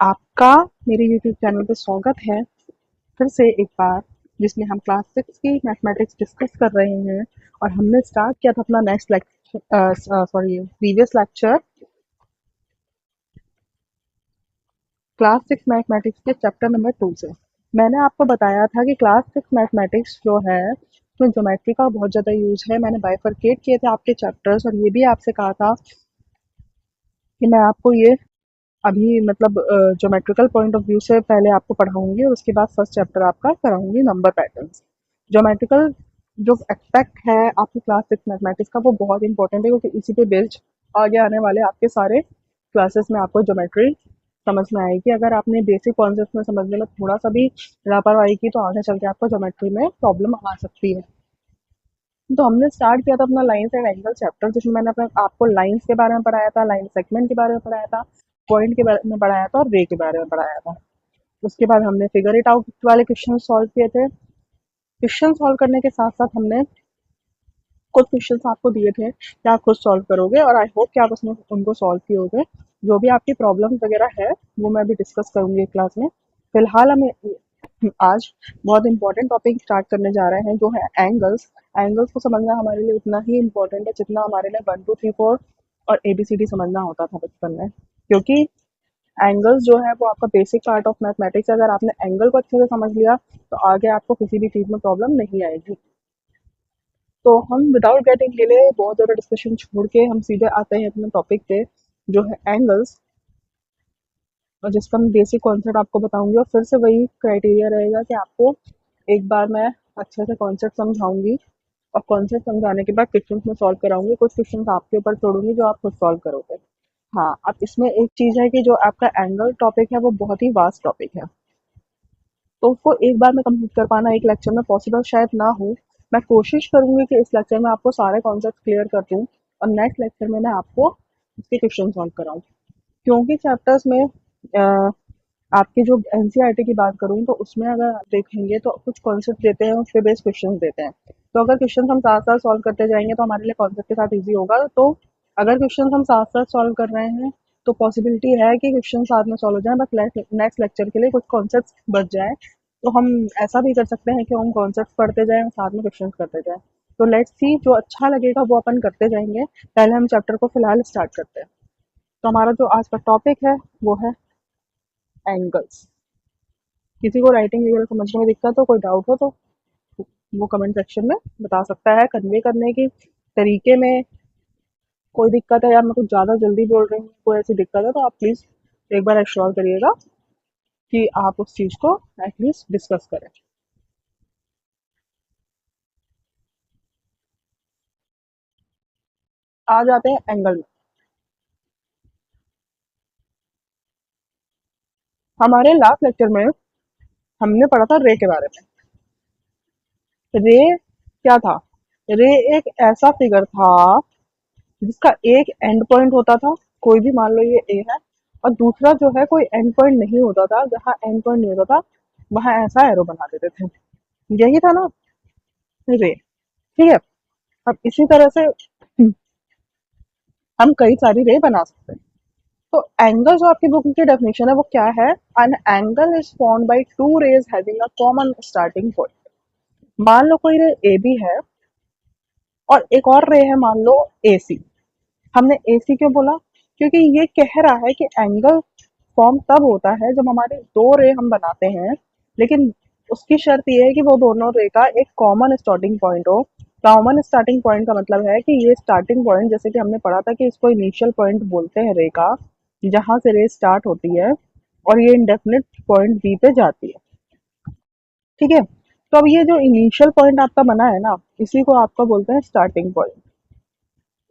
आपका मेरे YouTube channel पे स्वागत है फिर से एक बार, जिसमें हम क्लास 6 की मैथमेटिक्स डिस्कस कर रहे हैं। और हमने स्टार्ट किया था अपना next lecture, sorry, previous lecture class 6 mathematics के चैप्टर नंबर 2 से। मैंने आपको बताया था कि क्लास 6 मैथमेटिक्स जो है उसमें ज्योमेट्री का बहुत ज़्यादा यूज है। मैंने बाइफरकेट किए थे आपके चैप्टर्स, और ये भी आपसे कहा था कि मैं आपको ये अभी मतलब ज्योमेट्रिकल पॉइंट ऑफ व्यू से पहले आपको पढ़ाऊंगी, और उसके बाद फर्स्ट चैप्टर आपका कराऊंगी नंबर पैटर्न्स। ज्योमेट्रिकल जो एस्पेक्ट है आपकी क्लास 6 मैथमेटिक्स का, वो बहुत इंपॉर्टेंट है, क्योंकि इसी पे बेस्ड आगे आने वाले आपके सारे क्लासेस में आपको ज्योमेट्री समझ में आएगी। अगर आपने बेसिक कॉन्सेप्ट में समझने में थोड़ा सा भी लापरवाही की, तो आगे चल के आपको ज्योमेट्री में प्रॉब्लम आ सकती है। तो हमने स्टार्ट किया था अपना लाइन्स एंड एंगल चैप्टर, जिसमें मैंने अपने आपको लाइन्स के बारे में पढ़ाया था, लाइन सेगमेंट के बारे में पढ़ाया था, पॉइंट के बारे में पढ़ाया था, और रे के बारे में पढ़ाया था। उसके बाद हमने फिगर इट आउट वाले क्वेश्चन सॉल्व किए थे। क्वेश्चन सॉल्व करने के साथ साथ हमने कुछ क्वेश्चंस आपको दिए थे कि आप खुद सॉल्व करोगे, और आई होप कि आप उसमें उनको सॉल्व किए होगे। जो भी आपकी प्रॉब्लम वगैरह है वो मैं भी डिस्कस करूंगी क्लास में। फिलहाल हमें आज बहुत इंपॉर्टेंट टॉपिक स्टार्ट करने जा रहे हैं, जो है एंगल्स। एंगल्स को समझना हमारे लिए उतना ही इम्पोर्टेंट है जितना हमारे लिए 1 2 3 4 और ABCD समझना होता था बचपन में, क्योंकि एंगल्स जो है वो आपका बेसिक पार्ट ऑफ मैथमेटिक्स है। अगर आपने एंगल को अच्छे से समझ लिया, तो आगे आपको किसी भी चीज़ में प्रॉब्लम नहीं आएगी। तो हम विदाउट गेटिंग डिले, बहुत ज़्यादा डिस्कशन छोड़ के हम सीधे आते हैं अपने टॉपिक पे, जो है एंगल्स, और जिसका मैं बेसिक कॉन्सेप्ट आपको बताऊंगी। और फिर से वही क्राइटेरिया रहेगा कि आपको एक बार मैं अच्छे से कॉन्सेप्ट समझाऊंगी, और कॉन्सेप्ट समझाने के बाद क्वेश्चंस में सॉल्व कराऊंगी। कुछ क्वेश्चंस आपके ऊपर छोड़ूंगी जो आप खुद सॉल्व करोगे। हाँ, अब इसमें एक चीज़ है कि जो आपका एंगल टॉपिक है वो बहुत ही वास्ट टॉपिक है, तो उसको एक बार में कंप्लीट कर पाना एक लेक्चर में पॉसिबल शायद ना हो। मैं कोशिश करूंगी कि इस लेक्चर में आपको सारे कॉन्सेप्ट क्लियर कर दूं, और नेक्स्ट लेक्चर में मैं आपको इसके क्वेश्चन सॉल्व कराऊं। क्योंकि चैप्टर्स में आपकी जो एनसीईआरटी की बात करूं, तो उसमें अगर आप देखेंगे तो कुछ कॉन्सेप्ट देते हैं, उस पे बेस्ड क्वेश्चन देते हैं। तो अगर क्वेश्चन हम साथ साथ सॉल्व करते जाएंगे तो हमारे लिए कॉन्सेप्ट के साथ ईजी होगा। तो अगर क्वेश्चन हम साथ साथ सॉल्व कर रहे हैं, तो पॉसिबिलिटी है कि क्वेश्चन साथ में सॉल्व हो जाए, बस नेक्स्ट लेक्चर के लिए कुछ कॉन्सेप्ट बच जाए। तो हम ऐसा भी कर सकते हैं कि हम कॉन्सेप्ट पढ़ते जाएं और साथ में क्वेश्चन करते जाएं। तो लेट्स सी, जो अच्छा लगेगा वो अपन करते जाएंगे। पहले हम चैप्टर को फिलहाल स्टार्ट करते हैं। तो हमारा जो आज का टॉपिक है वो है एंगल्स। किसी को राइटिंग वगैरह समझने में दिक्कत हो, कोई डाउट हो, तो वो कमेंट सेक्शन में बता सकता है। कन्वे करने के तरीके में कोई दिक्कत है, या मैं कुछ ज़्यादा जल्दी बोल रही हूँ, कोई ऐसी दिक्कत है, तो आप प्लीज़ एक बार एश्योर करिएगा कि आप उस चीज़ को एटलीस्ट डिस्कस करें। आ जाते हैं एंगल में। हमारे लास्ट लेक्चर में हमने पढ़ा था रे के बारे में। रे क्या था? रे एक ऐसा फिगर था जिसका एक एंड पॉइंट होता था। कोई भी, मान लो ये ए है, और दूसरा जो है कोई एंड पॉइंट नहीं होता था। जहाँ एंड पॉइंट नहीं होता था वहां ऐसा एरो बना देते थे। यही था ना रे, ठीक है। अब इसी तरह से हम कई सारी रे बना सकते हैं। तो एंगल जो आपकी बुक की डेफिनेशन है वो क्या है? An angle is formed by two rays having a common starting point. मान लो कोई रे ए बी है, और एक और रे है मान लो ए सी। हमने ए सी क्यों बोला? क्योंकि ये कह रहा है कि एंगल फॉर्म तब होता है जब हमारे दो रे हम बनाते हैं, लेकिन उसकी शर्त ये है कि वो दोनों रे का एक कॉमन स्टार्टिंग पॉइंट हो। कॉमन स्टार्टिंग पॉइंट का मतलब है कि ये स्टार्टिंग पॉइंट, जैसे कि हमने पढ़ा था कि इसको इनिशियल पॉइंट बोलते हैं रे का, जहां से रे स्टार्ट होती है और ये इंडेफिनिट पॉइंट बी पे जाती है, ठीक है। तो अब ये जो इनिशियल पॉइंट आपका बना है ना, इसी को आपका बोलते हैं स्टार्टिंग पॉइंट,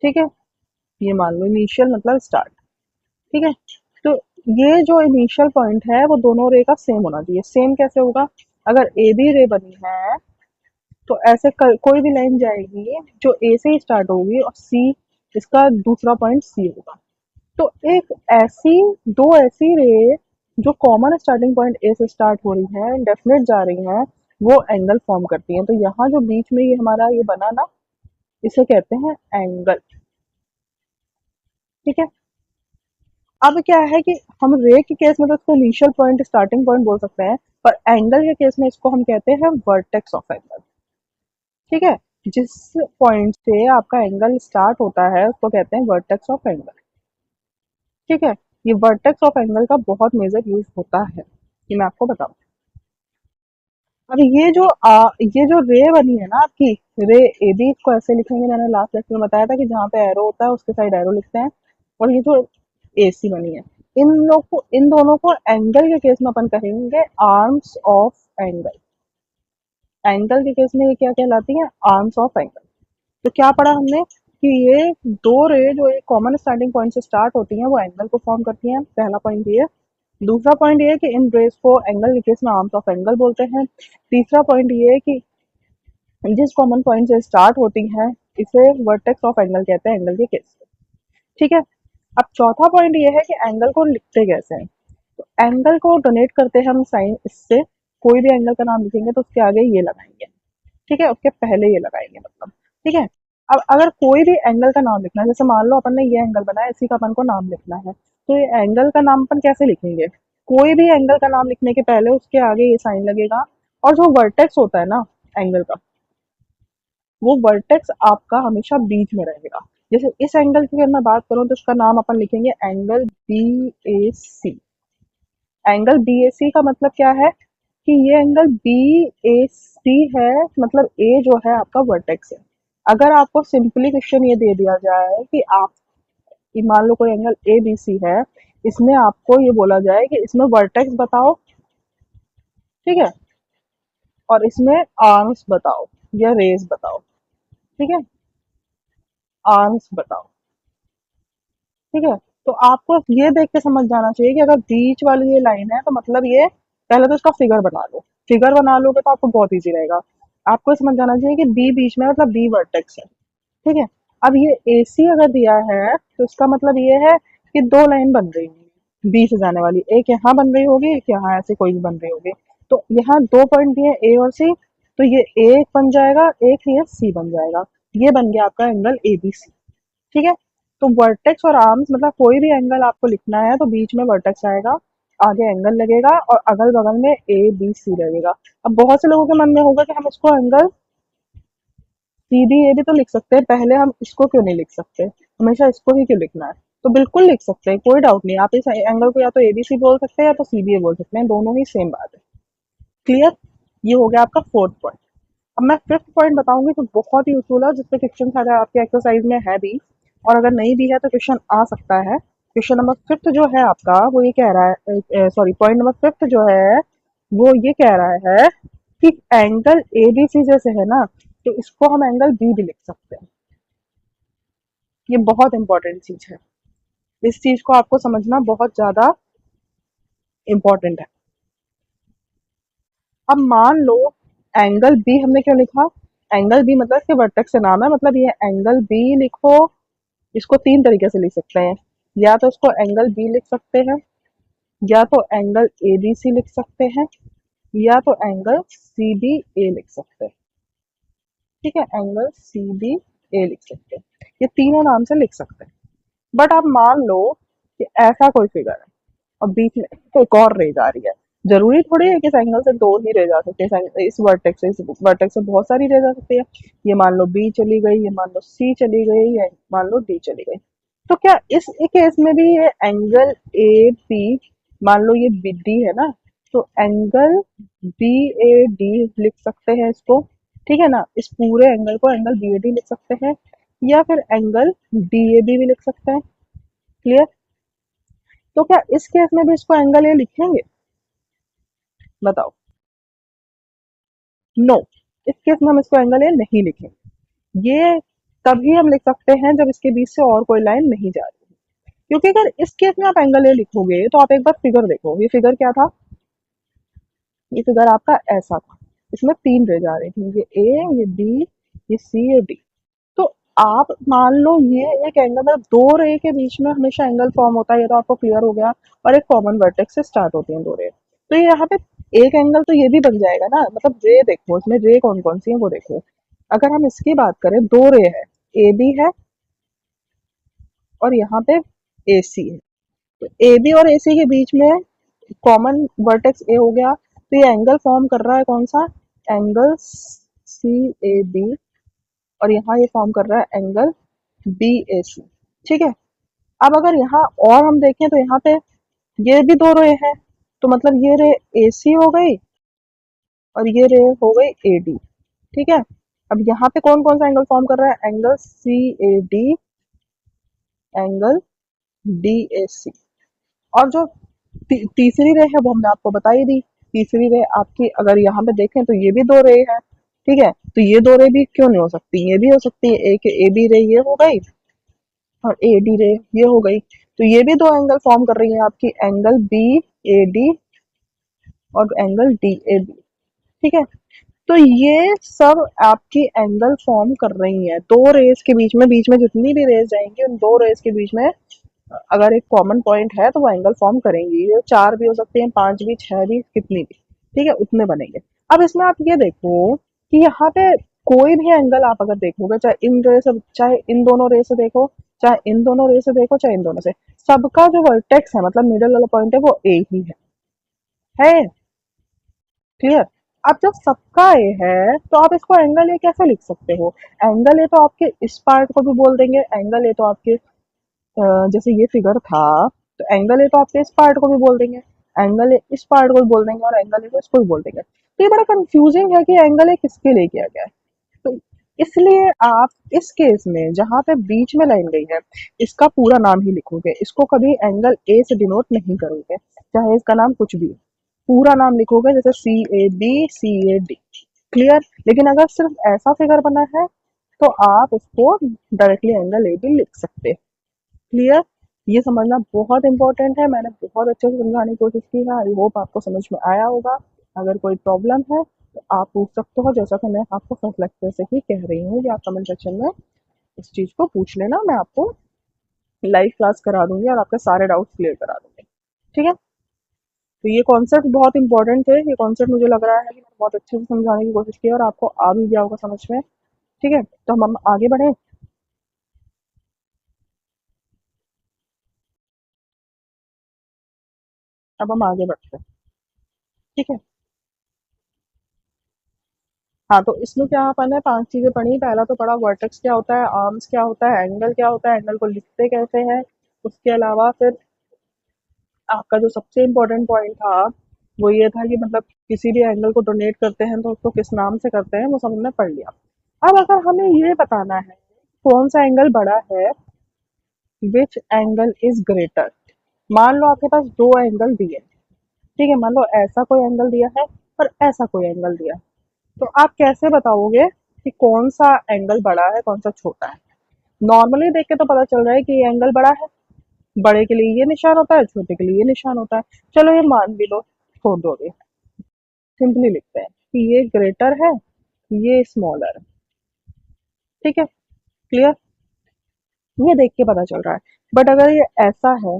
ठीक है। ये मान लो इनिशियल मतलब स्टार्ट, ठीक है। तो ये जो इनिशियल पॉइंट है वो दोनों रे का सेम होना चाहिए। सेम कैसे होगा? अगर ए बी रे बनी है, तो ऐसे कोई भी लाइन जाएगी जो ए से ही स्टार्ट होगी, और सी, इसका दूसरा पॉइंट सी होगा। तो एक ऐसी, दो ऐसी रे जो कॉमन स्टार्टिंग पॉइंट ए से स्टार्ट हो रही है, डेफिनेट जा रही हैं, वो एंगल फॉर्म करती हैं। तो यहाँ जो बीच में ये हमारा ये बना ना, इसे कहते हैं एंगल, ठीक है। अब क्या है कि हम रे के केस में तो इसको इनिशियल पॉइंट स्टार्टिंग पॉइंट बोल सकते हैं, पर एंगल के केस में इसको हम कहते हैं वर्टेक्स ऑफ एंगल। ठीक है, जिस पॉइंट से आपका एंगल स्टार्ट होता है उसको कहते हैं वर्टेक्स ऑफ एंगल। ठीक है, ये वर्टेक्स ऑफ एंगल का बहुत मेजर यूज होता है, ये मैं आपको बताऊं। अब ये जो रे बनी है ना आपकी, रे ए बी, इसको ऐसे लिखेंगे, मैंने लास्ट लेक्चर में बताया था कि जहाँ पे एरो होता है उसके साइड एरो लिखते हैं। और ये जो ए सी बनी है, इन दोनों को एंगल के केस में अपन कहेंगे आर्म्स ऑफ एंगल। एंगल के केस में ये क्या कहलाती है? Arms of angle. तो क्या पढ़ा हमने कि ये दो रे जो एक कॉमन स्टार्टिंग पॉइंट से स्टार्ट होती हैं वो एंगल को फॉर्म करती हैं, पहला पॉइंट ये। दूसरा पॉइंट ये है कि इन रेस को एंगल के केस में आर्म्स ऑफ एंगल बोलते हैं। तीसरा पॉइंट ये है कि जिस कॉमन पॉइंट से स्टार्ट होती हैं इसे वर्टेक्स ऑफ एंगल कहते हैं एंगल के केस में। ठीक है, अब चौथा पॉइंट ये है कि एंगल को लिखते कैसे हैं। तो एंगल को डोनेट करते हैं हम साइन इससे, कोई भी एंगल का नाम लिखेंगे तो उसके आगे ये लगाएंगे। ठीक है, उसके पहले ये लगाएंगे मतलब। ठीक है, अब अगर कोई भी एंगल का नाम लिखना है, जैसे मान लो अपन ने ये एंगल बनाया, इसी का अपन को नाम लिखना है, तो ये एंगल का नाम अपन कैसे लिखेंगे? कोई भी एंगल का नाम लिखने के पहले उसके आगे ये साइन लगेगा। और जो वर्टेक्स होता है ना एंगल का, वो वर्टेक्स आपका हमेशा बीच में रहेगा। जैसे इस एंगल की अगर मैं बात करूं तो इसका नाम अपन लिखेंगे angle B A C. Angle B A सी का मतलब क्या है कि ये एंगल बी ए सी है, मतलब ए जो है आपका वर्टेक्स है। अगर आपको सिंपली क्वेश्चन ये दे दिया जाए कि आप मान लो कोई एंगल ए बी सी है, इसमें आपको ये बोला जाए कि इसमें वर्टेक्स बताओ, ठीक है, और इसमें आर्म्स बताओ या रेस बताओ। ठीक है, आर्म्स बताओ। ठीक है, तो आपको ये देख के समझ जाना चाहिए कि अगर बीच वाली ये लाइन है तो मतलब ये, पहले तो इसका फिगर बना लो। फिगर बना लोगे तो आपको बहुत इजी रहेगा। आपको समझ जाना चाहिए कि बी बीच में है, मतलब बी वर्टेक्स है। ठीक है, अब ये ए सी अगर दिया है तो इसका मतलब ये है कि दो लाइन बन रही होंगी बी से जाने वाली, एक यहाँ बन रही होगी, एक यहाँ, ऐसे कोई भी बन रही होगी। तो यहाँ दो पॉइंट दिए ए और सी, तो ये ए बन जाएगा, एक ये सी बन जाएगा। ये बन गया आपका एंगल ए बी सी। ठीक है, तो वर्टेक्स और आर्म्स मतलब कोई भी एंगल आपको लिखना है तो बीच में वर्टेक्स आएगा, आगे एंगल लगेगा और अगल बगल में ए बी सी लगेगा। अब बहुत से लोगों के मन में होगा कि हम इसको एंगल सी बी ए भी तो लिख सकते हैं, पहले हम इसको क्यों नहीं लिख सकते, हमेशा इसको ही क्यों लिखना है? तो बिल्कुल लिख सकते हैं, कोई डाउट नहीं। आप इस एंगल को या तो ए बी सी बोल सकते हैं या तो सी बी ए बोल सकते हैं, दोनों ही सेम बात है। क्लियर? ये हो गया आपका फोर्थ पॉइंट। अब मैं फिफ्थ पॉइंट बताऊंगी तो बहुत ही यूजफुल है, जिसपे क्वेश्चन अगर आपके एक्सरसाइज में है भी और अगर नहीं भी है तो क्वेश्चन आ सकता है। क्वेश्चन नंबर फिफ्थ जो है आपका वो ये कह रहा है, सॉरी, पॉइंट नंबर फिफ्थ जो है वो ये कह रहा है कि एंगल ए बी सी जैसे है ना, तो इसको हम एंगल बी भी लिख सकते हैं। ये बहुत इंपॉर्टेंट चीज है, इस चीज को आपको समझना बहुत ज्यादा इंपॉर्टेंट है। अब मान लो एंगल बी हमने क्यों लिखा, एंगल बी मतलब इसके वर्टेक्स से नाम है, मतलब ये एंगल बी लिखो। इसको तीन तरीके से लिख सकते हैं, या तो इसको एंगल बी लिख सकते हैं, या तो एंगल ए बी सी लिख सकते हैं, या तो एंगल सी बी ए लिख सकते हैं। ठीक है, एंगल सी बी ए लिख सकते हैं, ये तीनों नाम से लिख सकते हैं। बट आप मान लो कि ऐसा कोई फिगर है और बीच में एक और रे जा रही है, जरूरी थोड़ी है कि इस एंगल से दो ही रे जा सकते हैं, इस वर्टेक्स से, इस वर्टेक्स से बहुत सारी रे जा सकती है। ये मान लो बी चली गई, ये मान लो सी चली गई, ये मान लो डी चली गई। तो क्या इस केस में भी ये एंगल ए बी, मान लो ये बी डी है ना, तो एंगल बी ए डी लिख सकते हैं इसको। ठीक है ना, इस पूरे एंगल को एंगल बी ए डी लिख सकते हैं, या फिर एंगल डी ए बी भी लिख सकते हैं। क्लियर? तो क्या इस केस में भी इसको एंगल ए लिखेंगे? बताओ। नो, इस केस में हम इसको एंगल ए नहीं लिखेंगे। ये तभी हम लिख सकते हैं जब इसके बीच से और कोई लाइन नहीं जा रही, क्योंकि अगर इस केस में आप एंगल ए लिखोगे तो आप एक बार फिगर देखो, ये फिगर क्या था, ये फिगर आपका ऐसा था, इसमें तीन रे जा रही थी, ये ए, ये बी, ये सी, ये डी। तो आप मान लो ये एक एंगल, मतलब दो रे के बीच में हमेशा एंगल फॉर्म होता है, ये तो आपको क्लियर हो गया। और एक कॉमन वर्टेक्स से स्टार्ट होती हैं दो रे, तो ये यहाँ पे एक एंगल तो ये भी बन जाएगा ना, मतलब रे देखो, इसमें रे कौन कौन सी है वो देखो। अगर हम इसकी बात करें, दो रे है, ए बी है और यहाँ पे ए सी है। तो ए बी और ए सी के बीच में कॉमन वर्टेक्स ए हो गया, तो ये एंगल फॉर्म कर रहा है कौन सा, एंगल सी ए बी, और यहाँ ये फॉर्म कर रहा है एंगल बी ए सी। ठीक है। अब अगर यहाँ और हम देखें तो यहाँ पे ये भी दो रे हैं, तो मतलब ये रे ए सी हो गई और ये रे हो गई ए डी। ठीक है। अब यहाँ पे कौन कौन सा एंगल फॉर्म कर रहा है, angle C A D, angle D A C. और जो तीसरी रे है वो हमने आपको बता ही दी। तीसरी रे आपकी अगर यहाँ पे देखें तो ये भी दो रे है। ठीक है, तो ये दो रे भी क्यों नहीं हो सकती, ये भी हो सकती है। एक ए बी रे ये हो गई और ए डी रे ये हो गई, तो ये भी दो एंगल फॉर्म कर रही है आपकी, एंगल बी ए डी और एंगल डी ए बी। ठीक है। तो ये सब आपकी एंगल फॉर्म कर रही है दो रेस के बीच में जितनी भी रेस जाएंगी उन दो रेस के बीच में अगर एक कॉमन पॉइंट है तो वो एंगल फॉर्म करेंगी। ये चार भी हो सकते हैं, पांच भी, छह भी, कितनी भी। ठीक है, उतने बनेंगे। अब इसमें आप ये देखो कि यहाँ पे कोई भी एंगल आप अगर देखोगे, चाहे इन दोनों रे से देखो, चाहे इन दोनों रे से देखो, चाहे इन दोनों से, सबका जो वर्टेक्स है मतलब मिडल वाला पॉइंट है वो ए ही है। क्लियर। अब जब सबका ए है तो आप इसको एंगल ए कैसे लिख सकते हो, एंगल ए तो आपके इस पार्ट को भी बोल देंगे, एंगल ए तो आपके जैसे ये फिगर था, तो एंगल ए तो आपके इस पार्ट को भी बोल देंगे, एंगल ए इस पार्ट को भी बोल देंगे और एंगल ए को इसको भी बोल देंगे। तो ये बड़ा कंफ्यूजिंग है कि एंगल ए किसके लिए किया गया है। तो इसलिए आप इस केस में जहां पे बीच में लाइन गई है इसका पूरा नाम ही लिखोगे, इसको कभी एंगल ए से डिनोट नहीं करोगे, चाहे इसका नाम कुछ भी हो, पूरा नाम लिखोगे जैसे C A B, C A D. Clear. लेकिन अगर सिर्फ ऐसा फिगर बना है तो आप उसको डायरेक्टली एंगल ए भी लिख सकते हैं। क्लियर। ये समझना बहुत इंपॉर्टेंट है, मैंने बहुत अच्छे से समझाने की कोशिश की है, आई होप आपको समझ में आया होगा। अगर कोई प्रॉब्लम है तो आप पूछ सकते हो, जैसा कि मैं आपको फर्स्ट लेक्चर से ही कह रही हूँ कि आप कमेंट सेक्शन में इस चीज़ को पूछ लेना, मैं आपको लाइव क्लास करा दूंगी और आपके सारे डाउट्स क्लियर करा दूंगी। ठीक है। तो ये कॉन्सेप्ट बहुत इंपॉर्टेंट है, ये कॉन्सेप्ट मुझे लग रहा है कि मैंने बहुत अच्छे से समझाने की कोशिश की है और आपको आ भी गया होगा समझ में। ठीक है, तो हम आगे बढ़े। अब हम आगे बढ़ते हैं। ठीक है। हाँ, तो इसमें क्या अपन ने पांच चीजें पढ़ी। पहला तो पढ़ा वर्टेक्स क्या होता है, आर्म्स क्या होता है, एंगल क्या होता है, एंगल को लिखते कैसे हैं। उसके अलावा फिर आपका जो सबसे इम्पोर्टेंट पॉइंट था वो ये था कि मतलब किसी भी एंगल को डोनेट करते हैं तो उसको किस नाम से करते हैं, वो सब हमने पढ़ लिया। अब अगर हमें ये बताना है कौन सा एंगल बड़ा है, विच एंगल इज ग्रेटर। मान लो आपके पास दो एंगल दिए, ठीक है, मान लो ऐसा कोई एंगल दिया है और ऐसा कोई एंगल दिया है, तो आप कैसे बताओगे कि कौन सा एंगल बड़ा है कौन सा छोटा है। नॉर्मली देख के तो पता चल रहा है कि ये एंगल बड़ा है, बड़े के लिए ये निशान होता है, छोटे के लिए ये निशान होता है। चलो ये मान भी लो, छोड़ दो, ये सिंपली लिखते हैं कि ये ग्रेटर है, ये स्मॉलर है। ठीक है। क्लियर। ये देख के पता चल रहा है। बट अगर ये ऐसा है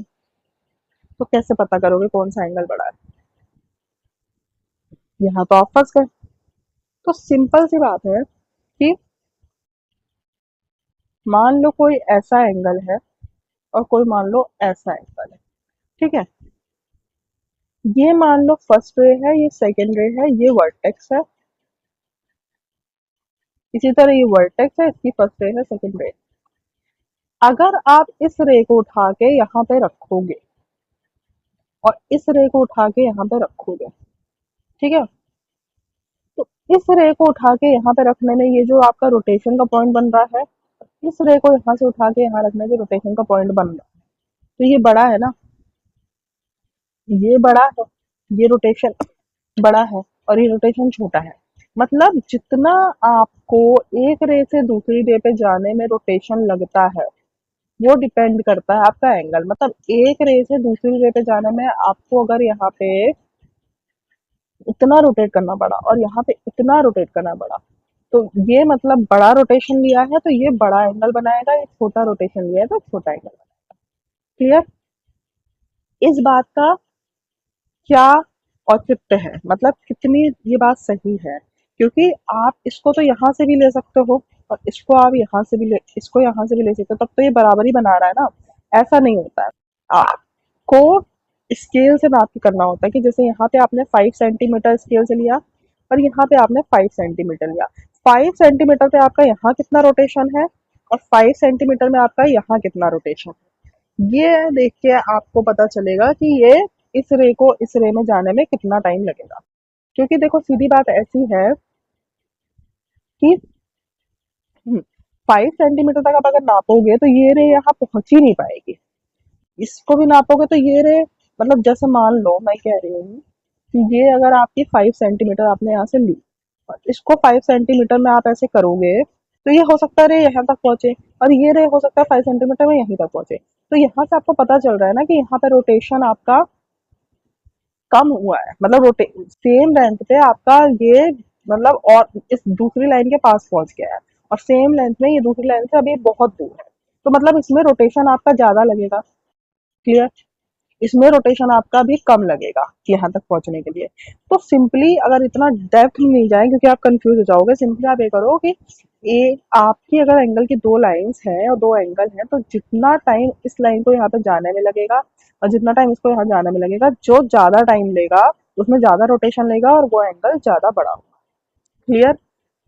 तो कैसे पता करोगे कौन सा एंगल बड़ा है, यहाँ तो आप फंस गए। तो सिंपल सी बात है कि मान लो कोई ऐसा एंगल है और कोई मान लो ऐसा एंगल है। ठीक है। ये मान लो फर्स्ट रे है, ये सेकंड रे है, ये वर्टेक्स है, इसी तरह ये वर्टेक्स है, इसकी फर्स्ट रे है, सेकंड रे। अगर आप इस रे को उठा के यहाँ पे रखोगे और इस रे को उठा के यहाँ पे रखोगे, ठीक है, तो इस रे को उठा के यहाँ पे रखने में ये जो आपका रोटेशन का पॉइंट बन रहा है, इस रे को यहाँ से उठा के यहाँ रखने से रोटेशन का पॉइंट बन रहा है, तो ये बड़ा है ना, ये बड़ा है, ये रोटेशन बड़ा है और ये रोटेशन छोटा है। मतलब जितना आपको एक रे से दूसरी रे पे जाने में रोटेशन लगता है वो डिपेंड करता है आपका एंगल। मतलब एक रे से दूसरी रे पे जाने में आपको अगर यहाँ पे इतना रोटेट करना पड़ा और यहाँ पे इतना रोटेट करना पड़ा, तो ये मतलब बड़ा रोटेशन लिया है तो ये बड़ा एंगल बनाएगा, ये छोटा रोटेशन लिया है तो छोटा एंगल बनाएगा। क्लियर। इस बात का क्या औचित्य है, मतलब कितनी ये बात सही है, क्योंकि आप इसको तो यहाँ से भी ले सकते हो और इसको आप यहाँ से भी ले, इसको यहाँ से भी ले सकते हो, तब तो ये बराबरी बना रहा है ना। ऐसा नहीं होता है। को स्केल से नाप के करना होता है कि जैसे यहाँ पे आपने 5 सेंटीमीटर स्केल से लिया और यहाँ पे आपने 5 सेंटीमीटर लिया। 5 सेंटीमीटर पे आपका यहाँ कितना रोटेशन है और 5 सेंटीमीटर में आपका यहाँ कितना रोटेशन है, ये देख के आपको पता चलेगा कि ये इस रे को इस रे में जाने में कितना टाइम लगेगा। क्योंकि देखो सीधी बात ऐसी है कि 5 सेंटीमीटर तक आप अगर नापोगे तो ये रे यहाँ पहुंच ही नहीं पाएगी। इसको भी नापोगे तो ये रे, मतलब जैसे मान लो मैं कह रही हूँ कि ये अगर आपकी 5 सेंटीमीटर आपने यहाँ से ली और इसको 5 सेंटीमीटर में आप ऐसे करोगे तो ये हो सकता है रे यहाँ तक पहुंचे और ये रे हो सकता है 5 सेंटीमीटर में यहीं तक पहुंचे। तो यहाँ से आपको पता चल रहा है ना कि यहाँ पे रोटेशन आपका कम हुआ है, मतलब रोटे सेम लेंथ पे आपका ये, मतलब और इस दूसरी लाइन के पास पहुंच गया है और सेम लेंथ में ये दूसरी लाइन से अभी बहुत दूर है। तो मतलब इसमें रोटेशन आपका ज्यादा लगेगा। क्लियर? इसमें रोटेशन आपका भी कम लगेगा यहाँ तक पहुंचने के लिए। तो सिंपली अगर इतना डेप्थ में नहीं जाए क्योंकि आप कंफ्यूज हो जाओगे, सिंपली आप ये करो कि ए आपकी अगर एंगल की दो लाइंस हैं और दो एंगल हैं तो जितना टाइम इस लाइन को यहाँ तक जाने में लगेगा और जितना टाइम इसको यहाँ जाने में लगेगा, जो ज्यादा टाइम लेगा उसमें ज्यादा रोटेशन लेगा और वो एंगल ज्यादा बड़ा होगा। क्लियर?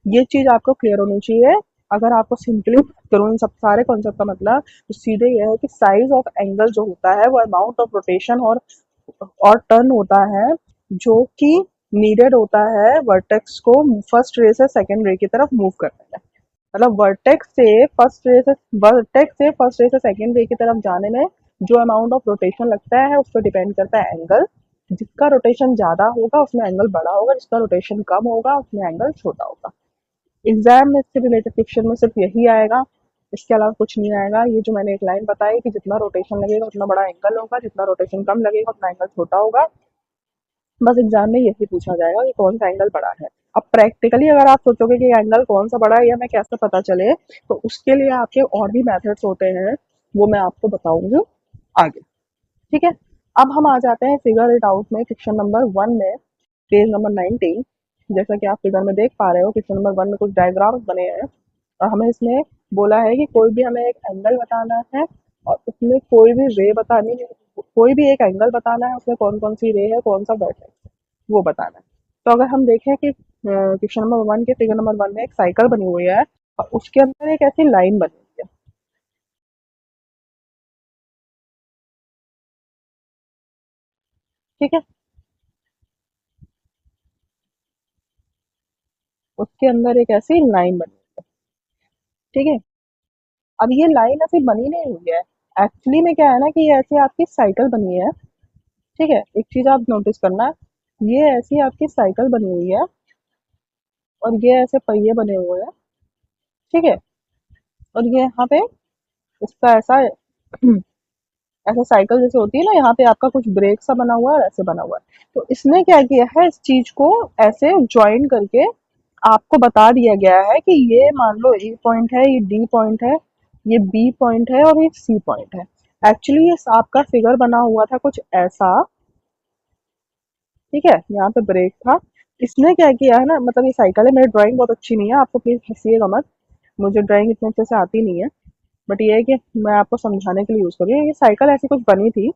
ये चीज आपको क्लियर होनी चाहिए। अगर आपको सिंपली करूँ इन सब सारे कॉन्सेप्ट का मतलब, तो सीधे ये है कि साइज ऑफ एंगल जो होता है वो अमाउंट ऑफ रोटेशन और टर्न होता है जो कि नीडेड होता है वर्टेक्स को फर्स्ट रे से सेकंड रे की तरफ मूव करने में। मतलब वर्टेक्स से फर्स्ट रे से सेकंड रे की तरफ जाने में जो अमाउंट ऑफ रोटेशन लगता है उस पर डिपेंड करता है एंगल। जिसका रोटेशन ज्यादा होगा उसमें एंगल बड़ा होगा, जिसका रोटेशन कम होगा उसमें एंगल छोटा होगा। एग्जाम में इससे रिलेटेड क्वेश्चन में सिर्फ यही आएगा, इसके अलावा कुछ नहीं आएगा। ये जो मैंने एक लाइन बताई कि जितना रोटेशन लगेगा उतना बड़ा एंगल होगा, जितना रोटेशन कम लगेगा उतना एंगल छोटा होगा, बस एग्जाम में यही पूछा जाएगा कि कौन सा एंगल बड़ा है। अब प्रैक्टिकली अगर आप सोचोगे कि एंगल कौन सा बड़ा है या मैं कैसे पता चले, तो उसके लिए आपके और भी मेथड्स होते हैं, वो मैं आपको बताऊंगी आगे। ठीक है? अब हम आ जाते हैं फिगर इट आउट में, क्वेश्चन नंबर 1 में, पेज नंबर 19। जैसा कि आप फिगर में देख पा रहे हो, क्वेश्चन नंबर 1 में कुछ डायग्राम्स बने हैं और हमें इसमें बोला है कि कोई भी हमें एक एंगल बताना है और उसमें कोई भी रे बतानी है, कोई भी एक एंगल बताना है, उसमें कौन कौन सी रे है, कौन सा वर्टेक्स है, वो बताना है। तो अगर हम देखें कि क्वेश्चन नंबर 1 के फिगर नंबर 1 में एक साइकिल बनी हुई है और उसके अंदर एक ऐसी लाइन बनी हुई है। ठीक है? उसके अंदर एक ऐसी लाइन बनी हुई है। ठीक है? अब ये लाइन ऐसी बनी नहीं हुई है, एक्चुअली में क्या है ना कि ये ऐसी आपकी साइकिल बनी है। ठीक है? एक चीज आप नोटिस करना, ये ऐसी आपकी साइकिल बनी हुई है और ये ऐसे पहिए बने हुए हैं। ठीक है? और ये यहाँ पे इसका ऐसा ऐसा साइकिल जैसे होती है ना, यहाँ पे आपका कुछ ब्रेक सा बना हुआ है और ऐसे बना हुआ है। तो इसने क्या किया है, इस चीज को ऐसे ज्वाइन करके आपको बता दिया गया है कि ये मान लो ए पॉइंट है, ये डी पॉइंट है, ये बी पॉइंट है और ये सी पॉइंट है। एक्चुअली ये आपका फिगर बना हुआ था कुछ ऐसा। ठीक है? यहाँ पे ब्रेक था। इसने क्या किया है ना, मतलब ये साइकिल है, मेरी ड्राइंग बहुत अच्छी नहीं है, आपको प्लीज हंसिएगा मत, मुझे ड्राइंग इतने अच्छे से आती नहीं है, बट ये है कि मैं आपको समझाने के लिए यूज कर रही हूँ। ये साइकिल ऐसी कुछ बनी थी।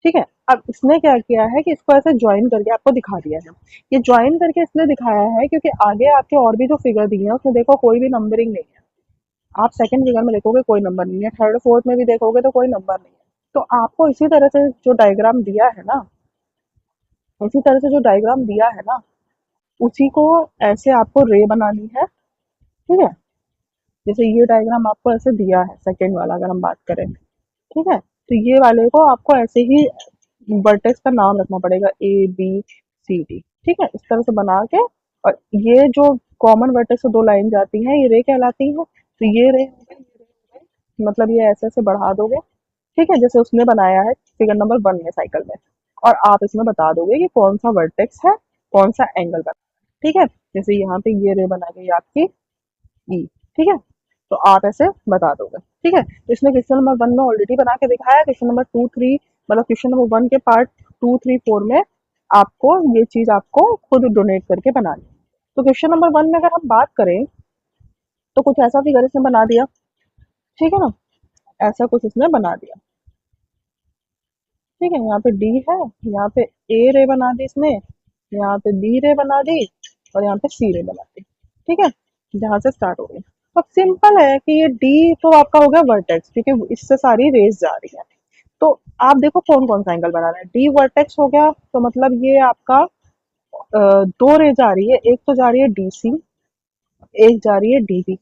ठीक है? अब इसने क्या किया है कि इसको ऐसे ज्वाइन करके आपको दिखा दिया है। ये ज्वाइन करके इसलिए दिखाया है क्योंकि आगे आपके और भी जो फिगर दिए हैं उसमें देखो कोई भी नंबरिंग नहीं है। आप सेकंड फिगर में देखोगे कोई नंबर नहीं है, थर्ड फोर्थ में भी देखोगे तो कोई नंबर नहीं है। तो आपको इसी तरह से जो डायग्राम दिया है ना, इसी तरह से जो डायग्राम दिया है ना, उसी को ऐसे आपको रे बनानी है। ठीक है? जैसे ये डायग्राम आपको ऐसे दिया है सेकंड वाला, अगर हम बात करें, ठीक है, तो ये वाले को आपको ऐसे ही वर्टेक्स का नाम रखना पड़ेगा, ए बी सी डी। ठीक है? इस तरह से बना के, और ये जो कॉमन वर्टेक्स से दो लाइन जाती हैं ये रे कहलाती हैं। तो ये रे हो गई, ये रे हो गई, मतलब ये ऐसे ऐसे बढ़ा दोगे। ठीक है? जैसे उसने बनाया है फिगर नंबर 1 में साइकिल में, और आप इसमें बता दोगे कि कौन सा वर्टेक्स है, कौन सा एंगल बना है। ठीक है? जैसे यहाँ पे ये रे बना गई आपकी ई। ठीक है? तो आप ऐसे बता दोगे। ठीक है? तो इसने क्वेश्चन नंबर 1 में ऑलरेडी बना के दिखाया, क्वेश्चन नंबर 2 3, मतलब क्वेश्चन नंबर 1 के पार्ट 2 3 4 में आपको ये चीज आपको खुद डोनेट करके बनानी है। तो क्वेश्चन नंबर 1 में अगर हम बात करें तो कुछ ऐसा फिगर इसने बना दिया। ठीक है ना? ऐसा कुछ इसने बना दिया। ठीक है, यहाँ पे डी है, यहाँ पे ए रे बना दी इसने, यहाँ पे बी रे बना दी, और यहाँ पे सी रे बना दी। ठीक है, जहाँ से स्टार्ट हो गई। अब सिंपल है कि ये डी तो आपका हो गया वर्टेक्स, क्योंकि इससे सारी रेज जा रही है। तो आप देखो कौन कौन सा एंगल बना रहे हैं। डी वर्टेक्स हो गया, तो मतलब ये आपका दो रेज आ रही है, एक तो जा रही है डी सी, एक जा रही है डी बी।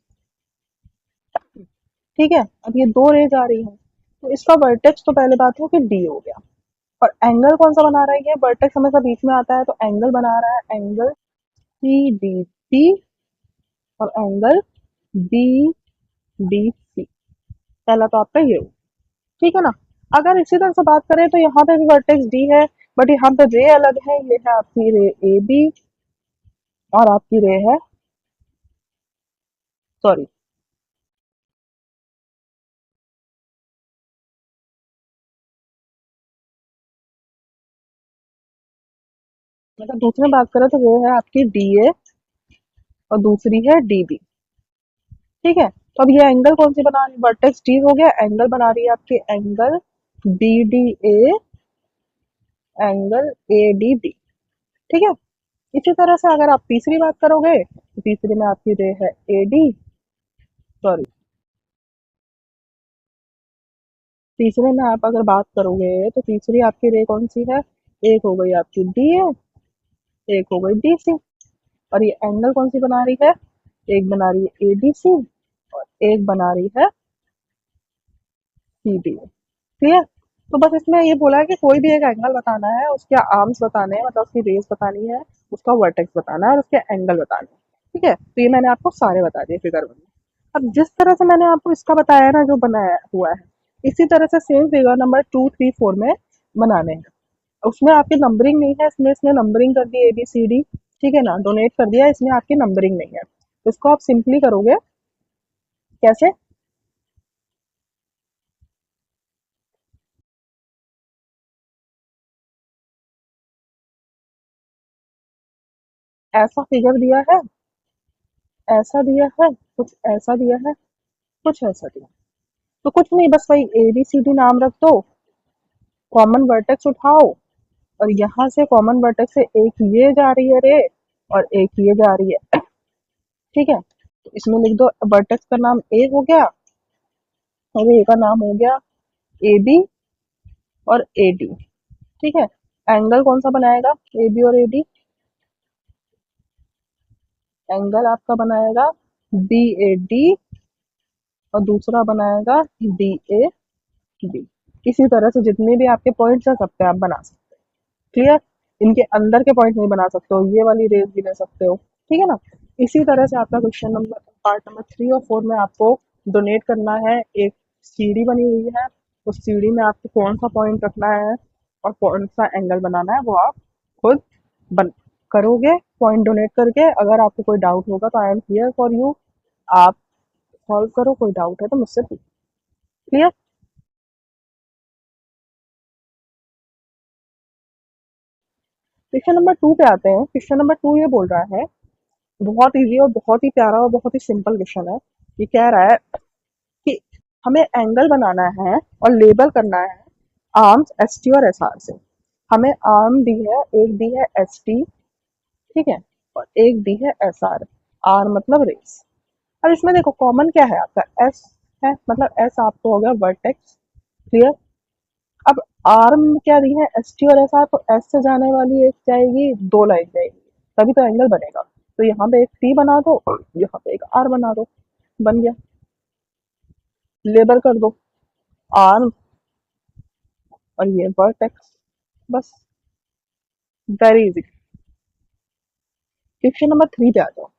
ठीक है, अब ये दो रेज आ रही है, तो इसका वर्टेक्स तो पहले बात है कि डी हो गया। और एंगल कौन सा बना रहा है, ये वर्टेक्स हमेशा बीच में आता है, तो एंगल बना रहा है एंगल सी डी सी और एंगल बी डी सी। पहला तो आपका ये हो, ठीक है ना। अगर इसी तरह से बात करें तो यहाँ पे भी वर्टेक्स डी है, बट यहाँ पे रे अलग है, ये है आपकी रे ए बी, और आपकी रे है, सॉरी, मतलब दूसरे में बात करें तो रे है आपकी डी ए और दूसरी है डी बी। ठीक है, तो अब ये एंगल कौन सी बना रही है, वर्टेक्स डी हो गया, एंगल बना रही है आपकी angle B D A, angle A D B. ठीक है, इसी तरह से अगर आप तीसरी बात करोगे तो तीसरी में आपकी रे है ए डी, सॉरी, तीसरे में आप अगर बात करोगे तो तीसरी आपकी रे कौन सी है, एक हो गई आपकी डी ए, एक हो गई डी सी। और ये एंगल कौन सी बना रही है, एक बना रही है ए डी सी और एक बना रही है सी डी ए। क्लियर। तो बस इसमें ये बोला है कि कोई भी एक एंगल बताना है, उसके आर्म्स बताने हैं, मतलब उसकी रेस बतानी है, उसका वर्टेक्स बताना है और उसके एंगल बताने हैं। ठीक है, तो ये मैंने आपको सारे बता दिए फिगर में। अब जिस तरह से मैंने आपको इसका बताया ना जो बनाया हुआ है, इसी तरह से सेम फिगर नंबर 2 3 4 में बनाने हैं। उसमें आपकी नंबरिंग नहीं है, इसमें इसने नंबरिंग कर दी ए बी सी डी। ठीक है ना, डोनेट कर दिया, इसमें आपकी नंबरिंग नहीं है। तो इसको आप सिंपली करोगे कैसे, ऐसा फिगर दिया है, ऐसा दिया है, कुछ ऐसा दिया है, कुछ ऐसा दिया है। तो कुछ नहीं, बस वही ए बी सी डी नाम रख दो, कॉमन वर्टेक्स उठाओ, और यहाँ से कॉमन वर्टेक्स से एक ये जा रही है रे और एक ये जा रही है। ठीक है, तो इसमें लिख दो वर्टेक्स का नाम ए हो गया और ए का नाम हो गया ए बी और ए डी। ठीक है, एंगल कौन सा बनाएगा ए बी और ए डी, एंगल आपका बनाएगा बी ए डी और दूसरा बनाएगा डी ए बी। इसी तरह से जितने भी आपके पॉइंट्स हैं सब पे आप बना सकते हो। क्लियर। इनके अंदर के पॉइंट नहीं बना सकते हो, ये वाली रेस भी ले सकते हो। ठीक है ना। इसी तरह से आपका क्वेश्चन नंबर पार्ट नंबर 3 और 4 में आपको डोनेट करना है। एक सीढ़ी बनी हुई है, उस सीढ़ी में आपको कौन सा पॉइंट रखना है और कौन सा एंगल बनाना है वो आप खुद बन करोगे पॉइंट डोनेट करके। अगर आपको कोई डाउट होगा तो I am here for you, आप सॉल्व करो, कोई डाउट है तो मुझसे पूछो। क्लियर। क्वेश्चन नंबर 2 पे आते हैं। क्वेश्चन नंबर 2 ये बोल रहा है, बहुत इजी और बहुत ही प्यारा और बहुत ही सिंपल क्वेश्चन है। ये कह रहा है कि हमें एंगल बनाना है और लेबल करना है आर्म्स एस टी और एस आर से। हमें आर्म दी है, एक दी है एस टी, ठीक है, और एक दी है एस आर। आर मतलब रेस। अब इसमें देखो कॉमन क्या है आपका एस है, मतलब एस आपको हो गया वर्टेक्स। क्लियर। अब आर्म क्या दी है एस टी और एस आर, तो एस से जाने वाली एक जाएगी, दो लाइन जाएगी, तभी तो एंगल बनेगा। तो यहाँ पे एक टी बना दो और यहाँ पे एक आर बना दो, बन गया। लेबल कर दो आर्म और ये वर्टेक्स, बस। Very easy. क्वेश्चन नंबर 3 पे आ जाओ।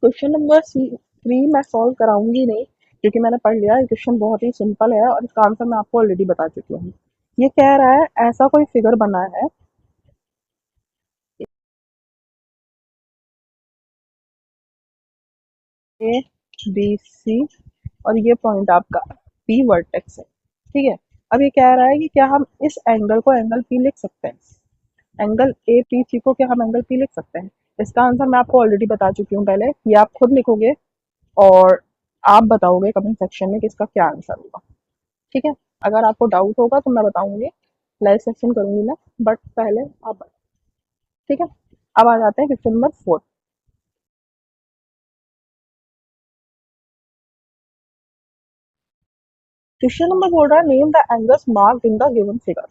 क्वेश्चन नंबर 3 मैं सॉल्व कराऊंगी नहीं, क्योंकि मैंने पढ़ लिया है। क्वेश्चन बहुत ही सिंपल है और इसका आंसर मैं आपको ऑलरेडी बता चुकी हूँ। ये कह रहा है ऐसा कोई फिगर बना है, ए बी सी और ये पॉइंट आपका पी वर्टेक्स है। ठीक है, अब ये कह रहा है कि क्या हम इस एंगल को एंगल पी लिख सकते हैं, एंगल ए पी सी को क्या हम एंगल पी लिख सकते हैं। इसका आंसर मैं आपको ऑलरेडी बता चुकी हूँ पहले, ये आप खुद लिखोगे। और आप बताओगे कमेंट सेक्शन में कि इसका क्या आंसर होगा। ठीक है, अगर आपको डाउट होगा तो मैं बताऊंगी, लाइव सेक्शन करूंगी मैं, बट पहले आप बताओ। ठीक है, अब आ जाते हैं क्वेश्चन नंबर 4। क्वेश्चन नंबर बोल रहा है name the angles marked in the given figure.